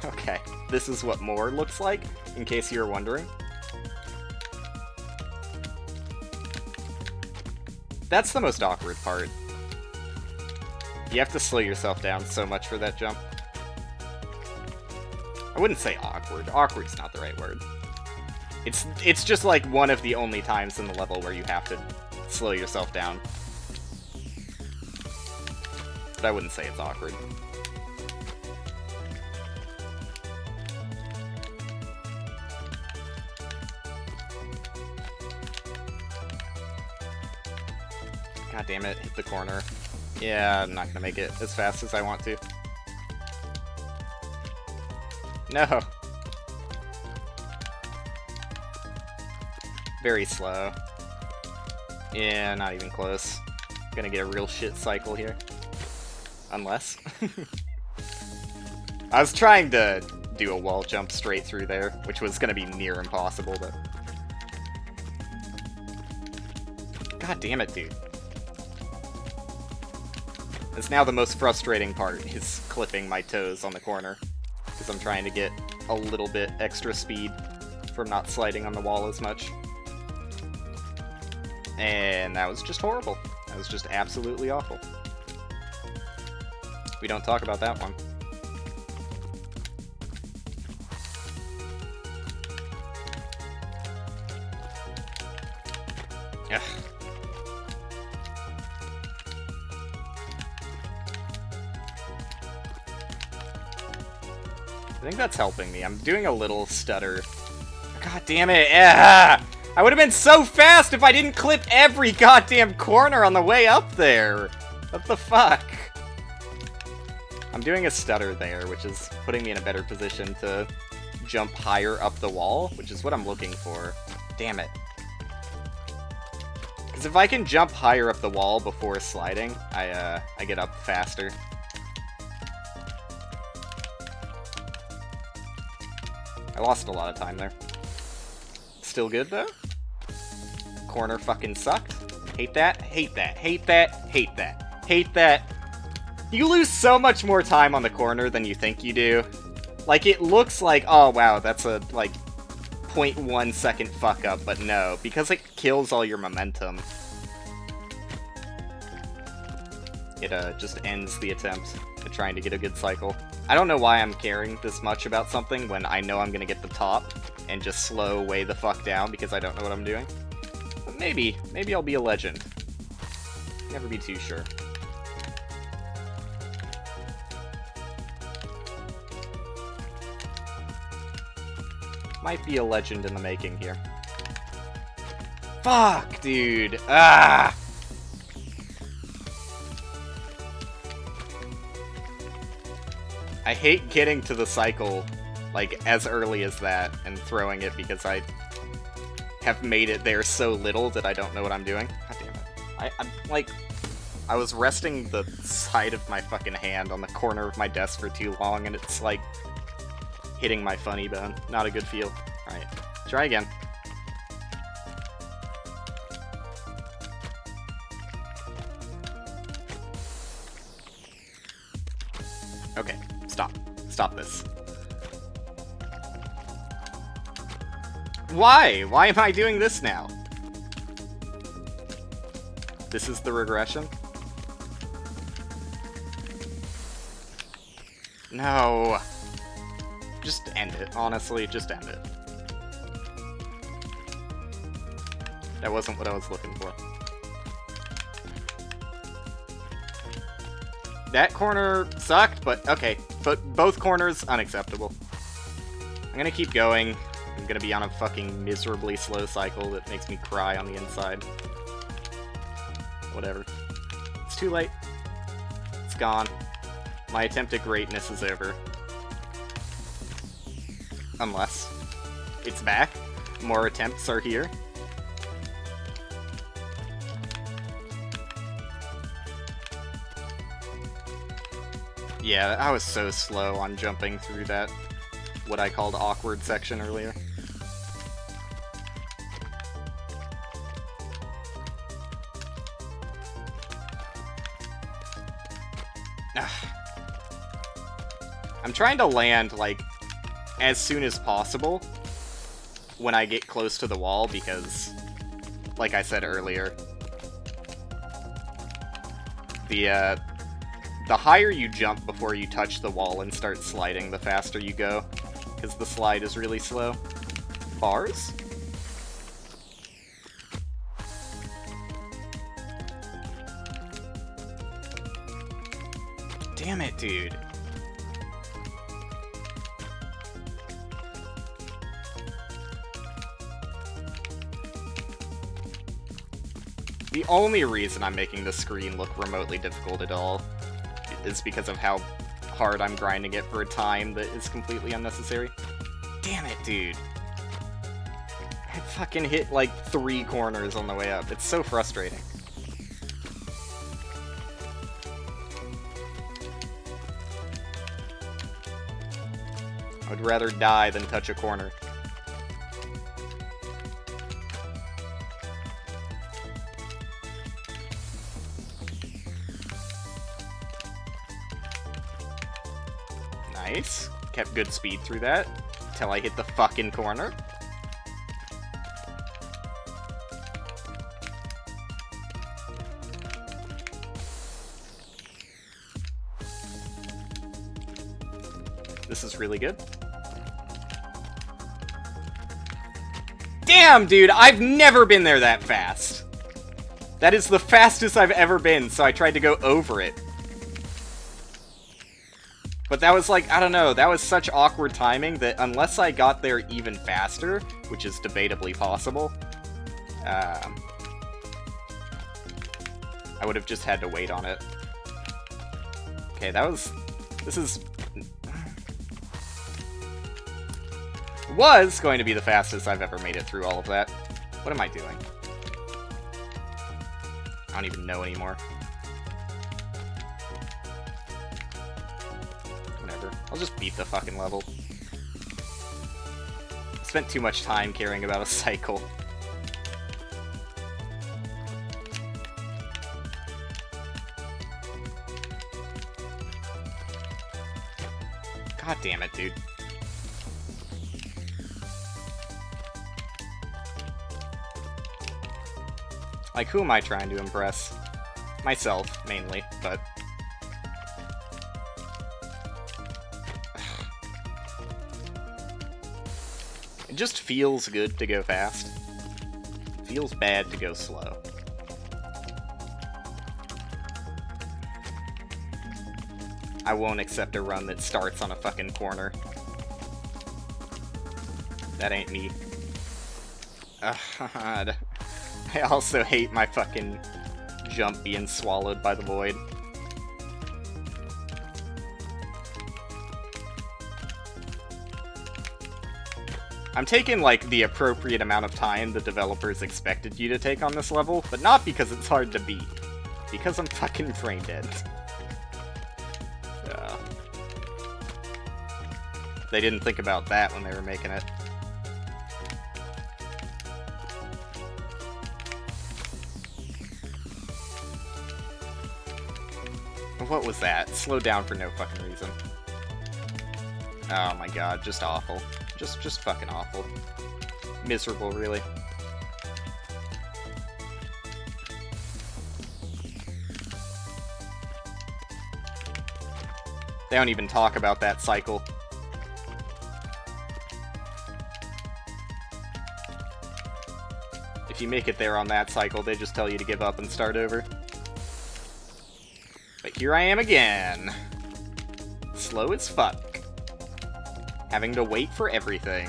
Okay, this is what more looks like, in case you're wondering. That's the most awkward part. You have to slow yourself down so much for that jump. I wouldn't say awkward. Awkward's not the right word. It's just like one of the only times in the level where you have to slow yourself down. but I wouldn't say it's awkward. God damn it, hit the corner. Yeah, I'm not gonna make it as fast as I want to. No! Very slow. Yeah, not even close. Gonna get a real shit cycle here. Unless. I was trying to do a wall jump straight through there, which was gonna be near impossible, but... God damn it, dude. It's now the most frustrating part, is clipping my toes on the corner. Because I'm trying to get a little bit extra speed from not sliding on the wall as much. And that was just horrible. That was just absolutely awful. We don't talk about that one. Ugh. I think that's helping me. I'm doing a little stutter. God damn it. Ah! I would have been so fast if I didn't clip every goddamn corner on the way up there. What the fuck? I'm doing a stutter there, which is putting me in a better position to jump higher up the wall, which is what I'm looking for. Damn it. Because if I can jump higher up the wall before sliding, I get up faster. I lost a lot of time there. Still good, though? Corner fucking sucked. Hate that, hate that, hate that, hate that, hate that. You lose so much more time on the corner than you think you do. Like, it looks like, oh wow, that's a, like, 0.1 second fuck up, but no, because it kills all your momentum. It, just ends the attempt at trying to get a good cycle. I don't know why I'm caring this much about something when I know I'm gonna get the top and just slow way the fuck down because I don't know what I'm doing. But maybe I'll be a legend. Never be too sure. Might be a legend in the making here. Fuck, dude! Ah! I hate getting to the cycle, like, as early as that, and throwing it because I have made it there so little that I don't know what I'm doing. God damn it. I'm like, I was resting the side of my fucking hand on the corner of my desk for too long, and it's, like, hitting my funny bone. Not a good feel. Alright, try again. Okay, stop. Stop this. Why? Why am I doing this now? This is the regression? No. Just end it, honestly, just end it. That wasn't what I was looking for. That corner sucked, but okay. But both corners, unacceptable. I'm gonna keep going. I'm gonna be on a fucking miserably slow cycle that makes me cry on the inside. Whatever. It's too late. It's gone. My attempt at greatness is over. Unless it's back. More attempts are here. Yeah, I was so slow on jumping through that, what I called awkward section earlier. I'm trying to land, like, as soon as possible when I get close to the wall because, like I said earlier, the higher you jump before you touch the wall and start sliding, the faster you go, because the slide is really slow. Bars? Damn it, dude. The only reason I'm making the screen look remotely difficult at all is because of how hard I'm grinding it for a time that is completely unnecessary. Damn it, dude. I fucking hit like 3 corners on the way up. It's so frustrating. I would rather die than touch a corner. Nice. Kept good speed through that until I hit the fucking corner. This is really good. Damn, dude, I've never been there that fast. That is the fastest I've ever been, so I tried to go over it. But that was like, I don't know, that was such awkward timing that unless I got there even faster, which is debatably possible, I would have just had to wait on it. Okay, this was going to be the fastest I've ever made it through all of that. What am I doing? I don't even know anymore. Whatever. I'll just beat the fucking level. Spent too much time caring about a cycle. God damn it, dude. Like, who am I trying to impress? Myself, mainly, but... It just feels good to go fast. It feels bad to go slow. I won't accept a run that starts on a fucking corner. That ain't me. God. I also hate my fucking jump being swallowed by the void. I'm taking, like, the appropriate amount of time the developers expected you to take on this level, but not because it's hard to beat. Because I'm fucking brain dead. They didn't think about that when they were making it. What was that? Slow down for no fucking reason. Oh my god, just awful. Just fucking awful. Miserable, really. They don't even talk about that cycle. If you make it there on that cycle, they just tell you to give up and start over. But here I am again. Slow as fuck. Having to wait for everything.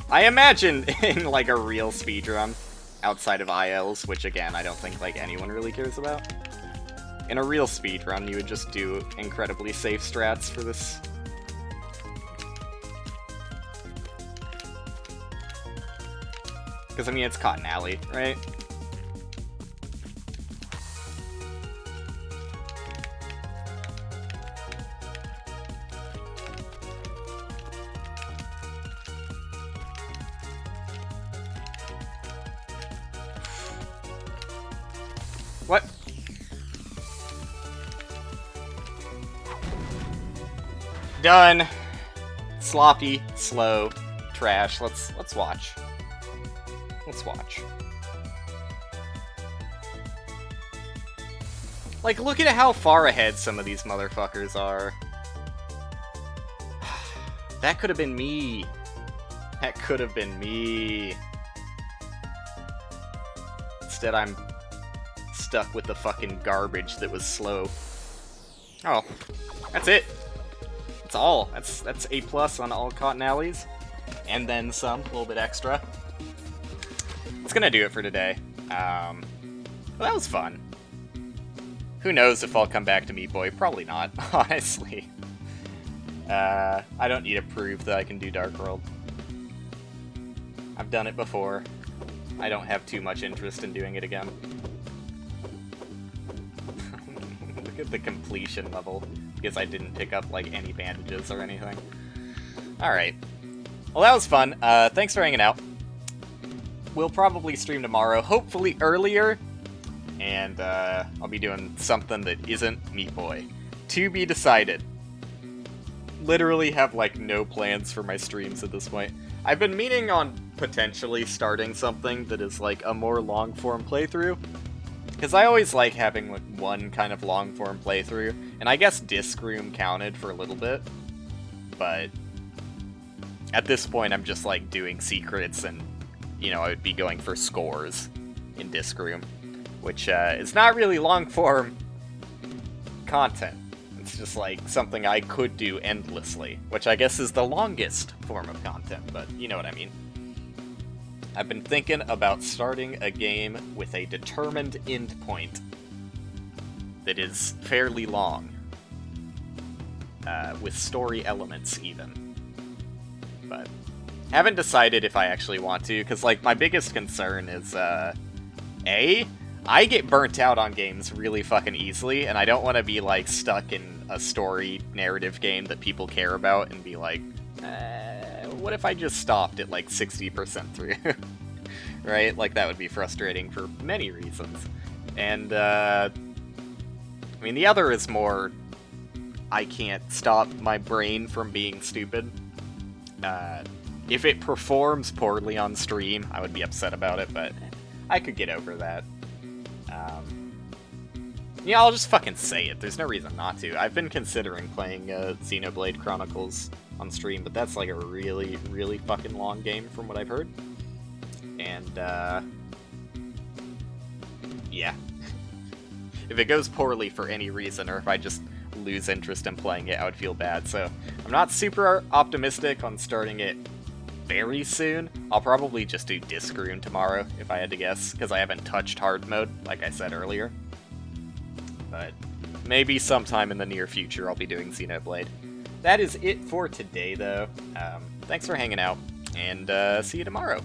I imagine in, like, a real speedrun, outside of ILs, which, again, I don't think, like, anyone really cares about. In a real speedrun, you would just do incredibly safe strats for this. Because, I mean, it's Cotton Alley, right? What? Done. Sloppy, slow, trash. Let's watch. Let's watch. Like, look at how far ahead some of these motherfuckers are. That could have been me. That could have been me. Instead, I'm stuck with the fucking garbage that was slow. Oh, that's it. That's all. That's A+ on all Cotton Alleys. And then some, a little bit extra. That's gonna do it for today. Well, that was fun. Who knows if I'll come back to Meat Boy? Probably not, honestly. I don't need to prove that I can do Dark World. I've done it before. I don't have too much interest in doing it again. Look at the completion level, because I didn't pick up, like, any bandages or anything. Alright. Well, that was fun. Thanks for hanging out. We'll probably stream tomorrow, hopefully earlier, and I'll be doing something that isn't Meat Boy. To be decided. Literally have, like, no plans for my streams at this point. I've been meaning on potentially starting something that is, like, a more long-form playthrough. Because I always like having, like, one kind of long-form playthrough. And I guess Disc Room counted for a little bit. But at this point, I'm just, like, doing secrets and, you know, I would be going for scores in Disc Room. Which is not really long-form content. It's just, like, something I could do endlessly. Which I guess is the longest form of content, but you know what I mean. I've been thinking about starting a game with a determined endpoint that is fairly long. With story elements, even. But haven't decided if I actually want to, because, like, my biggest concern is, I get burnt out on games really fucking easily, and I don't want to be, like, stuck in a story narrative game that people care about and be like, what if I just stopped at, like, 60% through? Right? Like, that would be frustrating for many reasons. And, I mean, the other is more, I can't stop my brain from being stupid. If it performs poorly on stream, I would be upset about it, but I could get over that. Yeah, I'll just fucking say it. There's no reason not to. I've been considering playing Xenoblade Chronicles on stream, but that's like a really, really fucking long game from what I've heard. And, yeah. If it goes poorly for any reason, or if I just lose interest in playing it, I would feel bad. So, I'm not super optimistic on starting it very soon. I'll probably just do Disc Room tomorrow, if I had to guess, because I haven't touched hard mode, like I said earlier. But maybe sometime in the near future I'll be doing Xenoblade. That is it for today, though. Thanks for hanging out, and see you tomorrow.